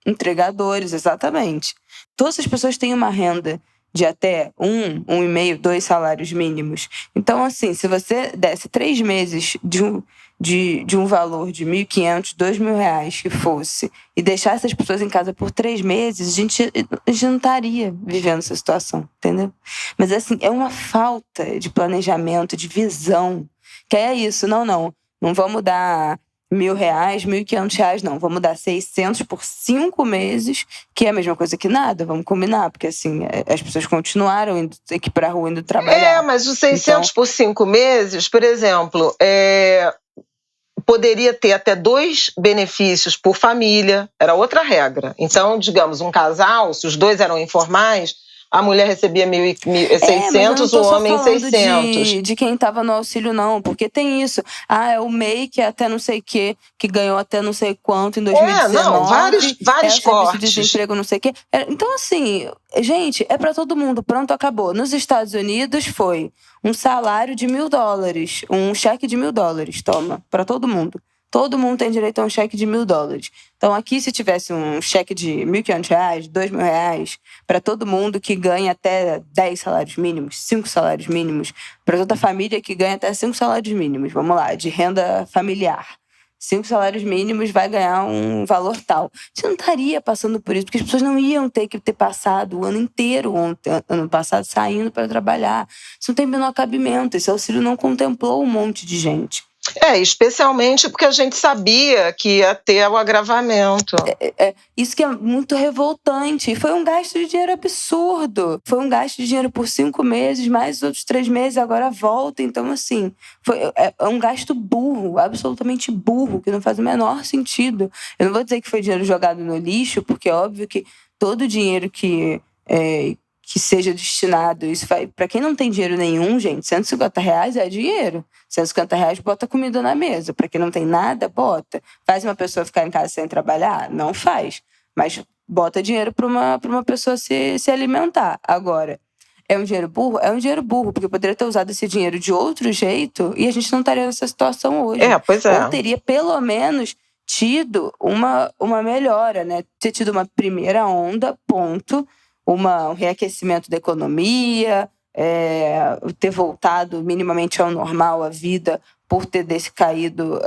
entregadores, exatamente. Todas essas pessoas têm uma renda de até 1,5, 2 salários mínimos. Então, assim, se você desse 3 meses de um valor de R$1.500, R$2.000 que fosse, e deixasse essas pessoas em casa por 3 meses, a gente não estaria vivendo essa situação, entendeu? Mas, assim, é uma falta de planejamento, de visão, que é isso. Não vamos dar R$1.000, R$1.500, não. Vamos dar 600 por 5 meses, que é a mesma coisa que nada, vamos combinar, porque assim, as pessoas continuaram indo aqui pra rua, indo trabalhar. Mas os 600 por 5 meses, por exemplo, poderia ter até 2 benefícios por família, era outra regra. Então, digamos, um casal, se os 2 eram informais, a mulher recebia 1.600, o homem 600. De quem estava no auxílio, não, porque tem isso. É o MEI que é até não sei o quê, que ganhou até não sei quanto em 2019. Vários cortes. De desemprego, não sei o quê. Então, assim, gente, é para todo mundo. Pronto, acabou. Nos Estados Unidos foi um salário de $1.000, um cheque de $1.000, toma, para todo mundo. Todo mundo tem direito a um cheque de $1.000. Então, aqui, se tivesse um cheque de R$1.500, R$2.000, para todo mundo que ganha até 10 salários mínimos, 5 salários mínimos, para toda família que ganha até 5 salários mínimos, vamos lá, de renda familiar. 5 salários mínimos vai ganhar um valor tal. Você não estaria passando por isso, porque as pessoas não iam ter que ter passado o ano inteiro, ano passado, saindo para trabalhar. Isso não tem o menor cabimento. Esse auxílio não contemplou um monte de gente. Especialmente porque a gente sabia que ia ter o agravamento. Isso que é muito revoltante. E foi um gasto de dinheiro absurdo. Foi um gasto de dinheiro por 5 meses, mais os outros 3 meses, agora volta. Então, assim, é um gasto burro, absolutamente burro, que não faz o menor sentido. Eu não vou dizer que foi dinheiro jogado no lixo, porque é óbvio que todo o dinheiro que seja destinado, isso vai. Para quem não tem dinheiro nenhum, gente, R$150 é dinheiro. R$150 bota comida na mesa. Para quem não tem nada, bota. Faz uma pessoa ficar em casa sem trabalhar? Não faz. Mas bota dinheiro para uma pessoa se alimentar. Agora, é um dinheiro burro? É um dinheiro burro, porque eu poderia ter usado esse dinheiro de outro jeito e a gente não estaria nessa situação hoje. Pois é. Ou teria, pelo menos, tido uma melhora, né? Ter tido uma primeira onda, ponto. Um reaquecimento da economia, ter voltado minimamente ao normal a vida por ter descaído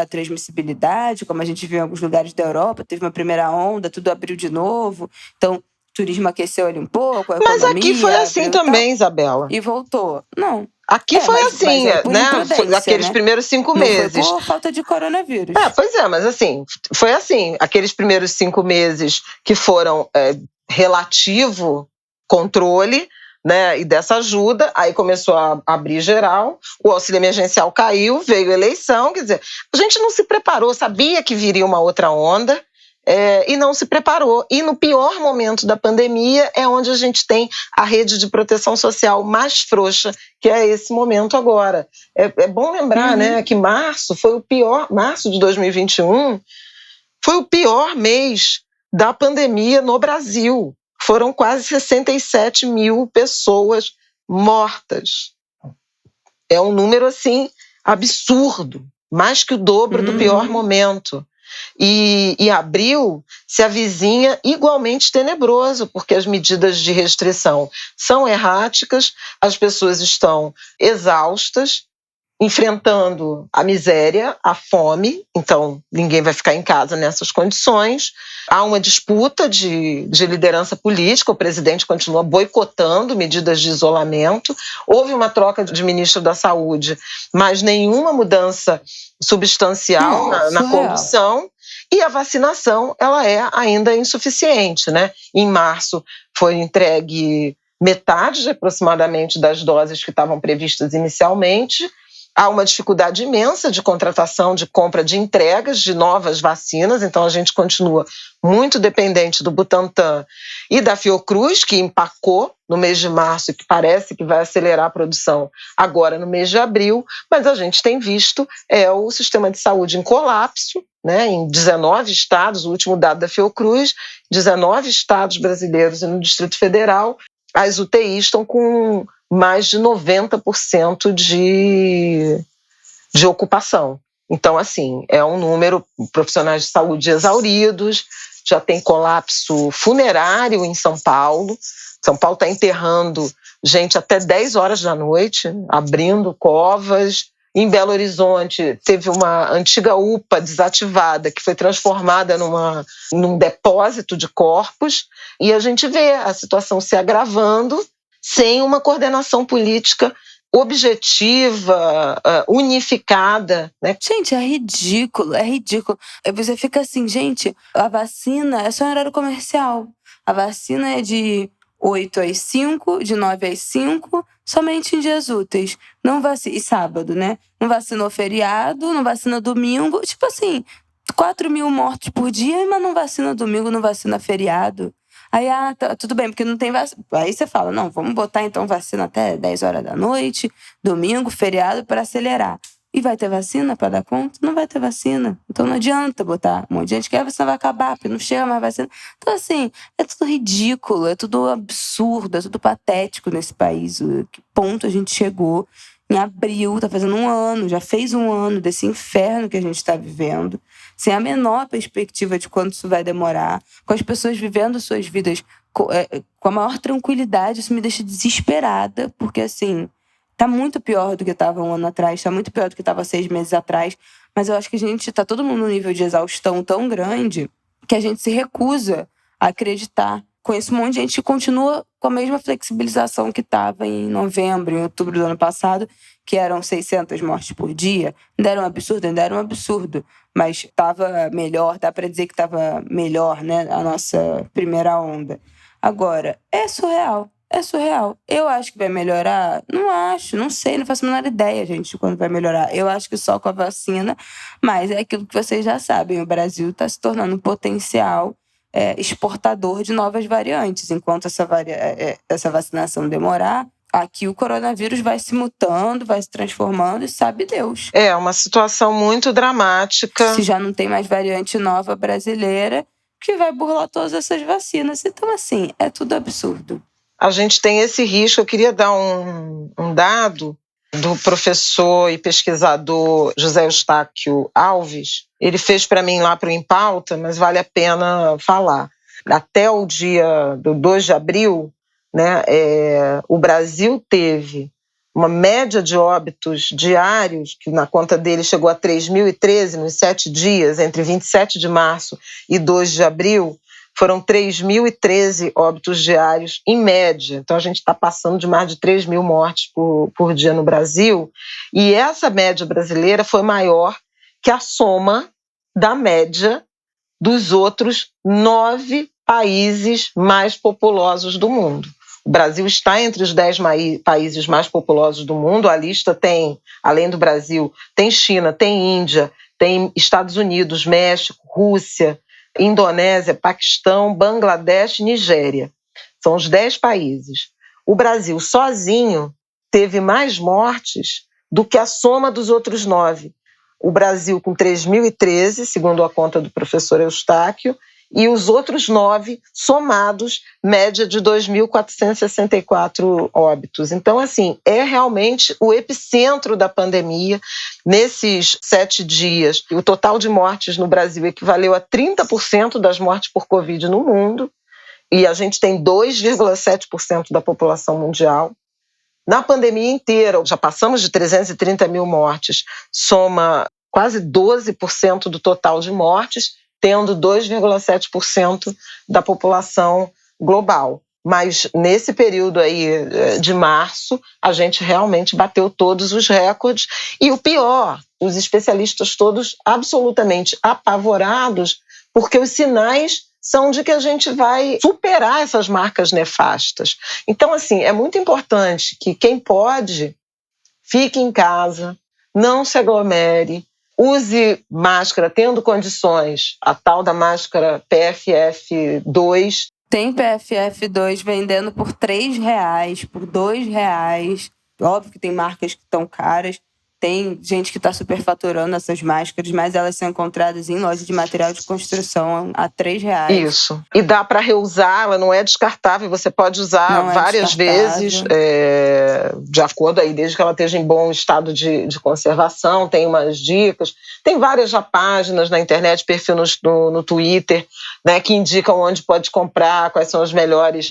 a transmissibilidade, como a gente viu em alguns lugares da Europa, teve uma primeira onda, tudo abriu de novo, então o turismo aqueceu ali um pouco, a economia... Mas aqui foi assim também, Isabela. E voltou. Não. Aqui foi assim, né? Foi aqueles primeiros 5 meses. Não foi por falta de coronavírus. Pois é, mas assim, foi assim, aqueles primeiros 5 meses que foram relativo controle, né, e dessa ajuda, aí começou a abrir geral, o auxílio emergencial caiu, veio a eleição, quer dizer, a gente não se preparou, sabia que viria uma outra onda, e não se preparou. E no pior momento da pandemia é onde a gente tem a rede de proteção social mais frouxa, que é esse momento agora. É bom lembrar, né, que março de 2021 foi o pior mês da pandemia no Brasil. Foram quase 67 mil pessoas mortas. É um número, assim, absurdo, mais que o dobro do pior momento. E abril se avizinha igualmente tenebroso, porque as medidas de restrição são erráticas, as pessoas estão exaustas, enfrentando a miséria, a fome, então ninguém vai ficar em casa nessas condições. Há uma disputa de liderança política, o presidente continua boicotando medidas de isolamento. Houve uma troca de ministro da Saúde, mas nenhuma mudança substancial na condução. E a vacinação ela é ainda insuficiente, né? Em março foi entregue metade aproximadamente das doses que estavam previstas inicialmente. Há uma dificuldade imensa de contratação, de compra, de entregas de novas vacinas, então a gente continua muito dependente do Butantan e da Fiocruz, que empacou no mês de março e que parece que vai acelerar a produção agora no mês de abril, mas a gente tem visto o sistema de saúde em colapso, né, em 19 estados, o último dado da Fiocruz, 19 estados brasileiros e no Distrito Federal, as UTIs estão com mais de 90% de ocupação. Então, assim, é um número de profissionais de saúde exauridos, já tem colapso funerário em São Paulo. São Paulo está enterrando gente até 10 horas da noite, abrindo covas. Em Belo Horizonte, teve uma antiga UPA desativada que foi transformada num depósito de corpos, e a gente vê a situação se agravando sem uma coordenação política objetiva, unificada, né? Gente, é ridículo, é ridículo. Você fica assim, gente, a vacina é só em horário comercial. A vacina é de 8 às 5, de 9 às 5, somente em dias úteis. E sábado, né? Não vacina feriado, não vacina domingo. Tipo assim, 4 mil mortos por dia, mas não vacina domingo, não vacina feriado. Aí, tá, tudo bem, porque não tem vacina. Aí você fala, não, vamos botar então vacina até 10 horas da noite, domingo, feriado, para acelerar. E vai ter vacina para dar conta? Não vai ter vacina. Então não adianta botar um monte de gente que a vacina vai acabar, porque não chega mais vacina. Então, assim, é tudo ridículo, é tudo absurdo, é tudo patético nesse país. Que ponto a gente chegou em abril, tá fazendo um ano, já fez um ano desse inferno que a gente está vivendo, sem a menor perspectiva de quanto isso vai demorar, com as pessoas vivendo suas vidas com a maior tranquilidade. Isso me deixa desesperada, porque, assim, tá muito pior do que estava um ano atrás, tá muito pior do que estava 6 meses atrás, mas eu acho que a gente tá todo mundo num nível de exaustão tão grande que a gente se recusa a acreditar. Conheço um monte de gente que continua com a mesma flexibilização que estava em novembro, em outubro do ano passado, que eram 600 mortes por dia. Ainda era um absurdo, mas estava melhor, dá para dizer que estava melhor, né, a nossa primeira onda. Agora, é surreal. É surreal. Eu acho que vai melhorar? Não acho, não sei, não faço a menor ideia, gente, de quando vai melhorar. Eu acho que só com a vacina, mas é aquilo que vocês já sabem, o Brasil está se tornando um potencial exportador de novas variantes. Enquanto essa vacinação demorar, aqui o coronavírus vai se mutando, vai se transformando, e sabe Deus. É uma situação muito dramática. Se já não tem mais variante nova brasileira, que vai burlar todas essas vacinas. Então, assim, é tudo absurdo. A gente tem esse risco. Eu queria dar um dado do professor e pesquisador José Eustáquio Alves. Ele fez para mim lá para o Em Pauta, mas vale a pena falar. Até o dia do 2 de abril, né, o Brasil teve uma média de óbitos diários, que na conta dele chegou a 3.013 nos 7 dias, entre 27 de março e 2 de abril, foram 3.013 óbitos diários, em média. Então, a gente está passando de mais de 3.000 mortes por dia no Brasil. E essa média brasileira foi maior que a soma da média dos outros 9 países mais populosos do mundo. O Brasil está entre os 10 países mais populosos do mundo. A lista tem, além do Brasil, tem China, tem Índia, tem Estados Unidos, México, Rússia, Indonésia, Paquistão, Bangladesh e Nigéria. São os 10 países. O Brasil sozinho teve mais mortes do que a soma dos outros 9. O Brasil com 3.013, segundo a conta do professor Eustáquio, e os outros 9 somados, média de 2.464 óbitos. Então, assim, é realmente o epicentro da pandemia. Nesses 7 dias, o total de mortes no Brasil equivaleu a 30% das mortes por Covid no mundo, e a gente tem 2,7% da população mundial. Na pandemia inteira, já passamos de 330 mil mortes, soma quase 12% do total de mortes, tendo 2,7% da população global. Mas nesse período aí de março, a gente realmente bateu todos os recordes. E o pior, os especialistas todos absolutamente apavorados, porque os sinais são de que a gente vai superar essas marcas nefastas. Então, assim, é muito importante que quem pode fique em casa, não se aglomere, use máscara tendo condições, a tal da máscara PFF2. Tem PFF2 vendendo por R$3, por R$2. Óbvio que tem marcas que estão caras. Tem gente que está superfaturando essas máscaras, mas elas são encontradas em loja de material de construção a R$3. Isso. E dá para reusar, ela não é descartável, você pode usar várias vezes, de acordo aí, desde que ela esteja em bom estado de conservação. Tem umas dicas. Tem várias já páginas na internet, perfil no Twitter, né, que indicam onde pode comprar, quais são as melhores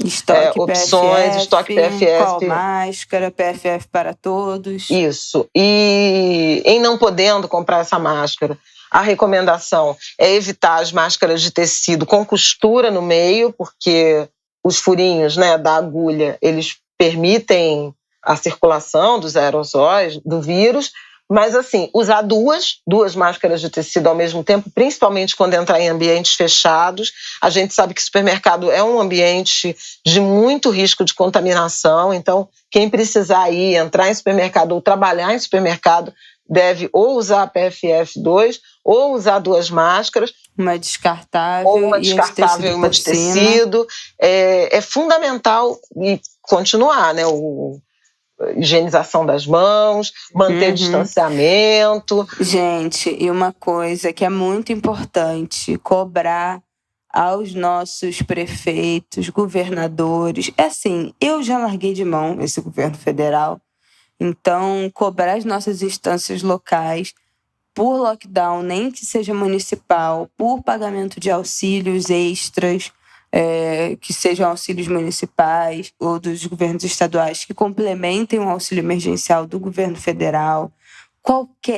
opções, PFF, estoque PFF. Qual máscara, PFF para todos. Isso. E em não podendo comprar essa máscara, a recomendação é evitar as máscaras de tecido com costura no meio, porque os furinhos, né, da agulha, eles permitem a circulação dos aerossóis, do vírus. Mas, assim, usar duas máscaras de tecido ao mesmo tempo, principalmente quando entrar em ambientes fechados. A gente sabe que supermercado é um ambiente de muito risco de contaminação. Então, quem precisar ir, entrar em supermercado ou trabalhar em supermercado, deve ou usar a PFF2 ou usar 2 máscaras. Uma descartável, ou uma descartável e uma de tecido. É fundamental continuar, né? Higienização das mãos, manter distanciamento. Gente, e uma coisa que é muito importante, cobrar aos nossos prefeitos, governadores. É assim, eu já larguei de mão esse governo federal, então cobrar as nossas instâncias locais por lockdown, nem que seja municipal, por pagamento de auxílios extras, que sejam auxílios municipais ou dos governos estaduais que complementem o auxílio emergencial do governo federal.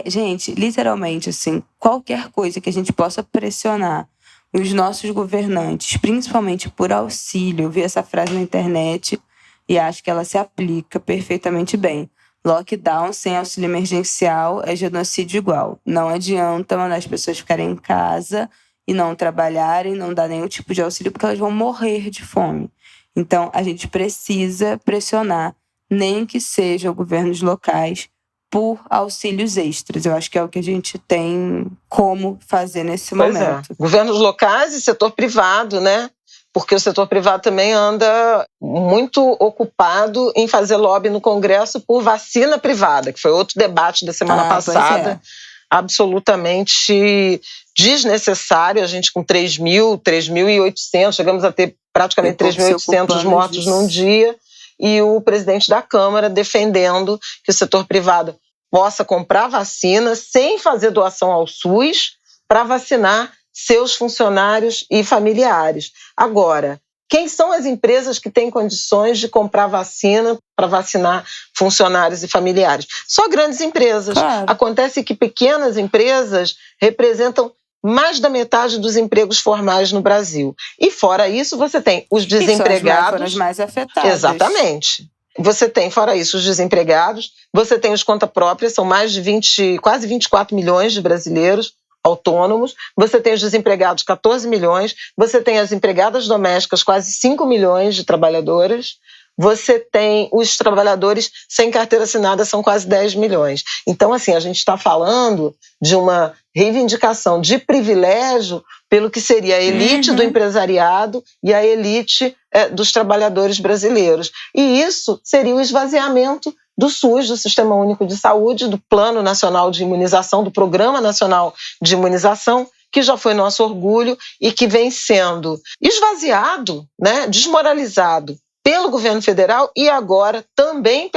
Gente, literalmente, assim, qualquer coisa que a gente possa pressionar os nossos governantes, principalmente por auxílio. Eu vi essa frase na internet e acho que ela se aplica perfeitamente bem. Lockdown sem auxílio emergencial é genocídio igual. Não adianta mandar as pessoas ficarem em casa e não trabalharem, não dar nenhum tipo de auxílio, porque elas vão morrer de fome. Então, a gente precisa pressionar, nem que sejam governos locais, por auxílios extras. Eu acho que é o que a gente tem como fazer nesse momento. Governos locais e setor privado, né? Porque o setor privado também anda muito ocupado em fazer lobby no Congresso por vacina privada, que foi outro debate da semana passada, absolutamente desnecessário. A gente com 3.800, chegamos a ter praticamente 3.800 mortos num dia, e o presidente da Câmara defendendo que o setor privado possa comprar vacina sem fazer doação ao SUS para vacinar seus funcionários e familiares. Agora, quem são as empresas que têm condições de comprar vacina para vacinar funcionários e familiares? Só grandes empresas. Claro. Acontece que pequenas empresas representam mais da metade dos empregos formais no Brasil. E fora isso, você tem os desempregados. Foram as mais afetadas. Exatamente. Você tem, fora isso, os desempregados, você tem os conta própria, são mais de quase 24 milhões de brasileiros autônomos, você tem os desempregados, 14 milhões, você tem as empregadas domésticas, quase 5 milhões de trabalhadoras, você tem os trabalhadores sem carteira assinada, são quase 10 milhões. Então, assim, a gente está falando de uma reivindicação de privilégio pelo que seria a elite do empresariado e a elite dos trabalhadores brasileiros. E isso seria o esvaziamento do SUS, do Sistema Único de Saúde, do Plano Nacional de Imunização, do Programa Nacional de Imunização, que já foi nosso orgulho e que vem sendo esvaziado, né, desmoralizado pelo governo federal e agora também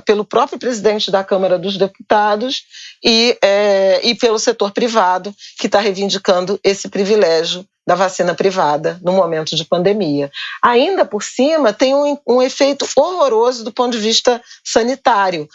pelo próprio presidente da Câmara dos Deputados e pelo setor privado, que está reivindicando esse privilégio da vacina privada no momento de pandemia. Ainda por cima, tem um efeito horroroso do ponto de vista sanitário,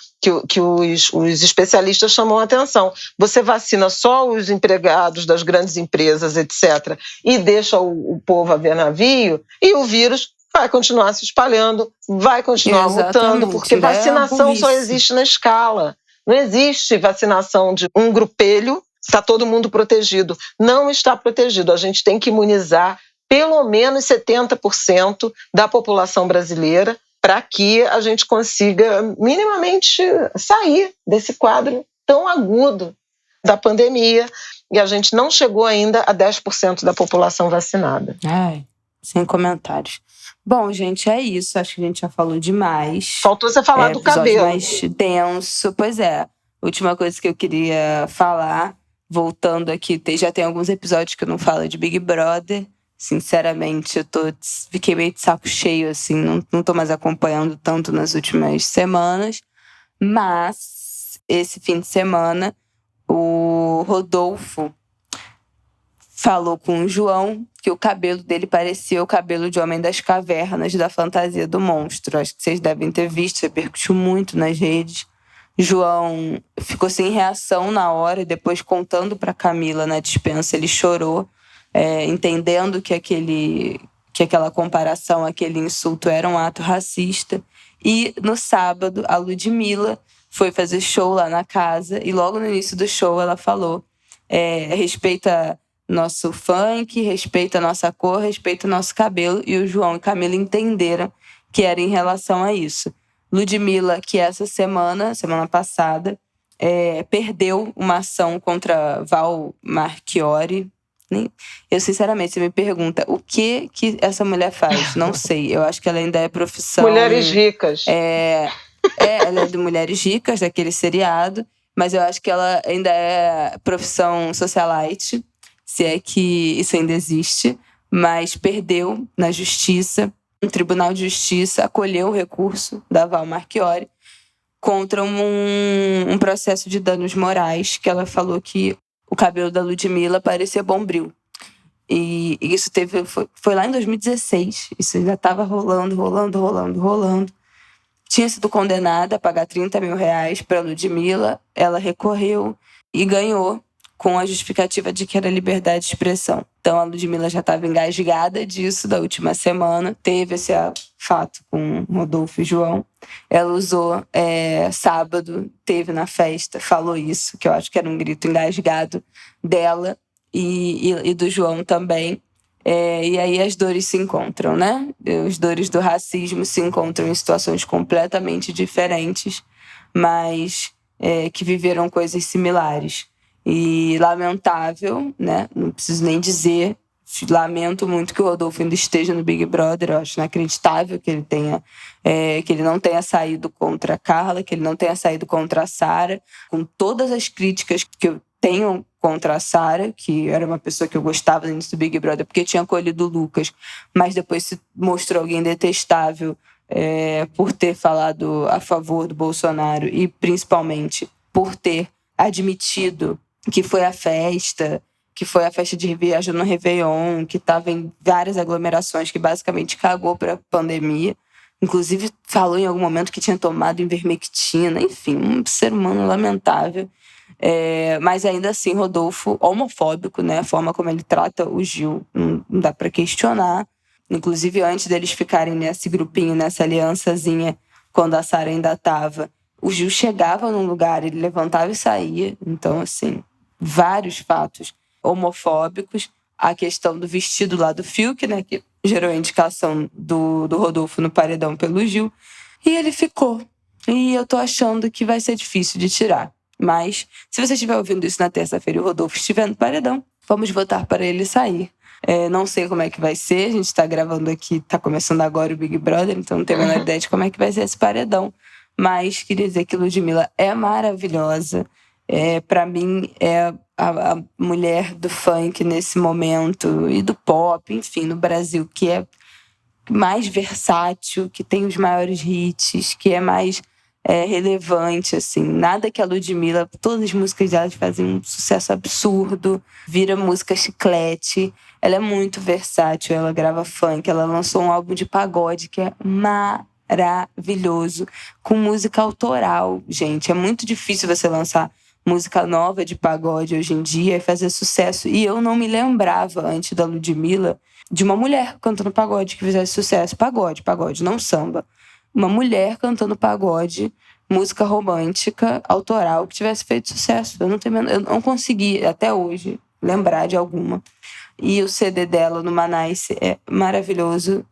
que os especialistas chamam a atenção. Você vacina só os empregados das grandes empresas, etc., e deixa o povo a ver navio, e o vírus vai continuar se espalhando, vai continuar mutando, porque vacinação só existe na escala. Não existe vacinação de um grupelho, está todo mundo protegido. Não está protegido. A gente tem que imunizar pelo menos 70% da população brasileira para que a gente consiga minimamente sair desse quadro tão agudo da pandemia. E a gente não chegou ainda a 10% da população vacinada. Ai, sem comentários. Bom, gente, é isso. Acho que a gente já falou demais. Faltou você falar do cabelo. Mais denso. Pois é. Última coisa que eu queria falar, voltando aqui, já tem alguns episódios que eu não falo de Big Brother. Sinceramente, fiquei meio de saco cheio, assim. Não tô mais acompanhando tanto nas últimas semanas. Mas, esse fim de semana, o Rodolfo falou com o João que o cabelo dele parecia o cabelo de Homem das Cavernas, da Fantasia do Monstro. Acho que vocês devem ter visto, repercutiu muito nas redes. João ficou sem reação na hora e depois contando para Camila na despensa, ele chorou, entendendo que aquela comparação, aquele insulto era um ato racista. E no sábado, a Ludmilla foi fazer show lá na casa e logo no início do show ela falou: respeita nosso funk, respeita a nossa cor, respeita o nosso cabelo. E o João e Camila entenderam que era em relação a isso. Ludmilla, que essa semana passada, perdeu uma ação contra Val Marchiori. Eu, sinceramente, você me pergunta, o que essa mulher faz? Não sei. Eu acho que ela ainda é profissão... Mulheres ricas. Ela é de Mulheres Ricas, daquele seriado, mas eu acho que ela ainda é profissão socialite, se é que isso ainda existe, mas perdeu na justiça. Um tribunal de justiça acolheu o recurso da Val Marchiori contra um processo de danos morais, que ela falou que o cabelo da Ludmilla parecia Bombril. E isso foi lá em 2016. Isso ainda estava rolando. Tinha sido condenada a pagar R$30 mil para Ludmilla. Ela recorreu e ganhou, com a justificativa de que era liberdade de expressão. Então, a Ludmilla já estava engasgada disso da última semana. Teve esse fato com Rodolfo e João. Ela usou sábado, teve na festa, falou isso, que eu acho que era um grito engasgado dela e do João também. E aí as dores se encontram, né? As dores do racismo se encontram em situações completamente diferentes, mas que viveram coisas similares. E lamentável, né? Não preciso nem dizer. Lamento muito que o Rodolfo ainda esteja no Big Brother. Eu acho inacreditável que ele não tenha saído contra a Carla, que ele não tenha saído contra a Sara, com todas as críticas que eu tenho contra a Sara, que era uma pessoa que eu gostava no início do Big Brother, porque tinha acolhido o Lucas, mas depois se mostrou alguém detestável por ter falado a favor do Bolsonaro e principalmente por ter admitido que foi a festa de viagem no Réveillon, que estava em várias aglomerações, que basicamente cagou para a pandemia. Inclusive, falou em algum momento que tinha tomado ivermectina. Enfim, um ser humano lamentável. Mas ainda assim, Rodolfo, homofóbico, né? A forma como ele trata o Gil, não dá para questionar. Inclusive, antes deles ficarem nesse grupinho, nessa aliançazinha, quando a Sara ainda estava, o Gil chegava num lugar, ele levantava e saía. Então, assim, vários fatos homofóbicos. A questão do vestido lá do Fiuk, né, que gerou a indicação do Rodolfo no paredão pelo Gil. E ele ficou. E eu tô achando que vai ser difícil de tirar. Mas, se você estiver ouvindo isso na terça-feira e o Rodolfo estiver no paredão, vamos votar para ele sair. Não sei como é que vai ser. A gente tá gravando aqui, tá começando agora o Big Brother, então não tenho a menor ideia de como é que vai ser esse paredão. Mas queria dizer que Ludmilla é maravilhosa. Para mim, é a mulher do funk nesse momento e do pop, enfim, no Brasil, que é mais versátil, que tem os maiores hits, que é mais relevante, assim. Nada que a Ludmilla, todas as músicas dela fazem um sucesso absurdo, vira música chiclete. Ela é muito versátil, ela grava funk, ela lançou um álbum de pagode que é maravilhoso, com música autoral, gente. É muito difícil você lançar música nova de pagode hoje em dia e fazer sucesso. E eu não me lembrava, antes da Ludmilla, de uma mulher cantando pagode que fizesse sucesso. Pagode, não samba. Uma mulher cantando pagode, música romântica, autoral, que tivesse feito sucesso. Eu não consegui, até hoje, lembrar de alguma. E o CD dela no Manice é maravilhoso.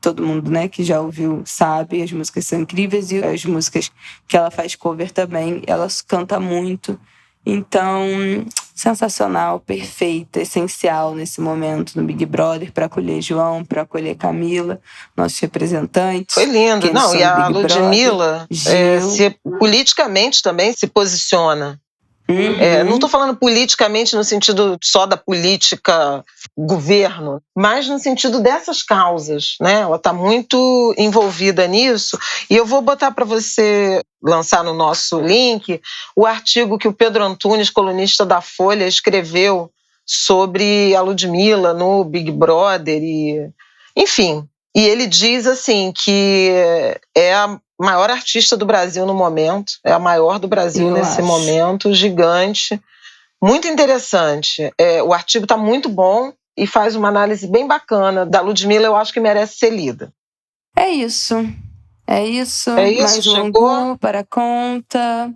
Todo mundo, né, que já ouviu sabe, as músicas são incríveis e as músicas que ela faz cover também, ela canta muito. Então, sensacional, perfeita, essencial nesse momento no Big Brother para acolher João, para acolher Camila, nossos representantes. Foi lindo. Não, e a Ludmilla politicamente também se posiciona. Não estou falando politicamente no sentido só da política governo, mas no sentido dessas causas, né? Ela está muito envolvida nisso. E eu vou botar para você lançar no nosso link o artigo que o Pedro Antunes, colunista da Folha, escreveu sobre a Ludmilla no Big Brother. Enfim, e ele diz assim que é a maior artista do Brasil no momento, é a maior do Brasil nesse momento, gigante, muito interessante. O artigo está muito bom e faz uma análise bem bacana da Ludmilla, eu acho que merece ser lida. É isso. Mais um chegou angu para a conta.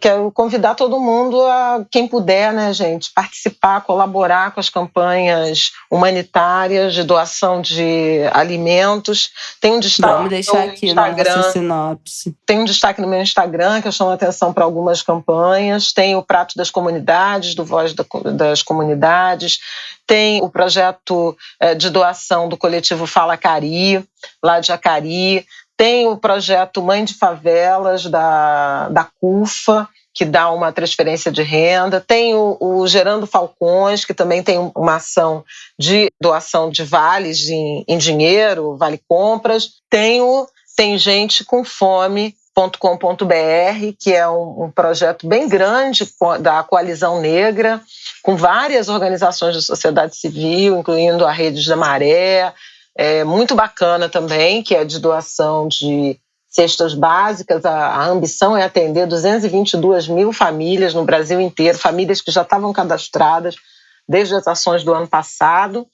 Quero convidar todo mundo a, quem puder, né, gente, participar, colaborar com as campanhas humanitárias de doação de alimentos. Tem um destaque Vamos deixar no aqui na nossa Instagram. sinopse. Tem um destaque no meu Instagram que eu chamo a atenção para algumas campanhas. Tem o Prato das Comunidades, do Voz das Comunidades. Tem o projeto de doação do coletivo Fala Cari, lá de Acari. Tem o projeto Mãe de Favelas, da CUFA, que dá uma transferência de renda. Tem o Gerando Falcões, que também tem uma ação de doação de vales em dinheiro, vale compras. Tem Gente com Fome.com.br, que é um projeto bem grande da Coalizão Negra, com várias organizações de sociedade civil, incluindo a Rede da Maré, muito bacana também, que é de doação de cestas básicas. A ambição é atender 222 mil famílias no Brasil inteiro, famílias que já estavam cadastradas desde as ações do ano passado.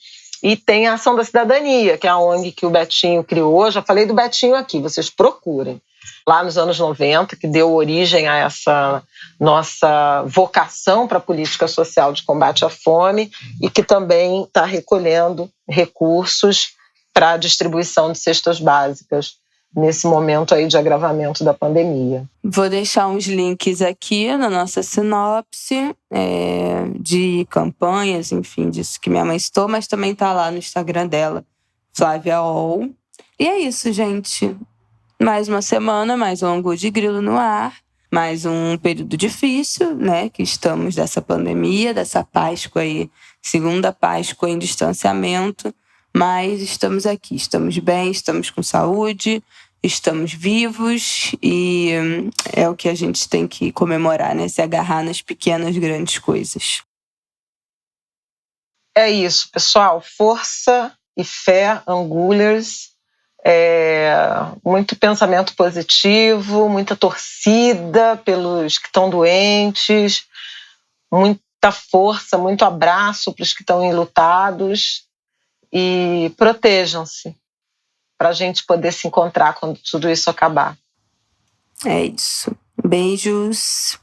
E tem a Ação da Cidadania, que é a ONG que o Betinho criou. Já falei do Betinho aqui, vocês procurem. Lá nos anos 90, que deu origem a essa nossa vocação para a política social de combate à fome e que também está recolhendo recursos para a distribuição de cestas básicas nesse momento aí de agravamento da pandemia. Vou deixar uns links aqui na nossa sinopse de campanhas, enfim, disso que minha mãe citou, mas também tá lá no Instagram dela, Flávia Ol. E é isso, gente. Mais uma semana, mais um Angu de Grilo no ar, mais um período difícil, né? Que estamos dessa pandemia, dessa Páscoa aí, segunda Páscoa em distanciamento, mas estamos aqui, estamos bem, estamos com saúde, estamos vivos e é o que a gente tem que comemorar, né? Se agarrar nas pequenas, grandes coisas. É isso, pessoal. Força e fé, Angulers. Muito pensamento positivo, muita torcida pelos que estão doentes, muita força, muito abraço para os que estão enlutados e protejam-se para a gente poder se encontrar quando tudo isso acabar. É isso. Beijos.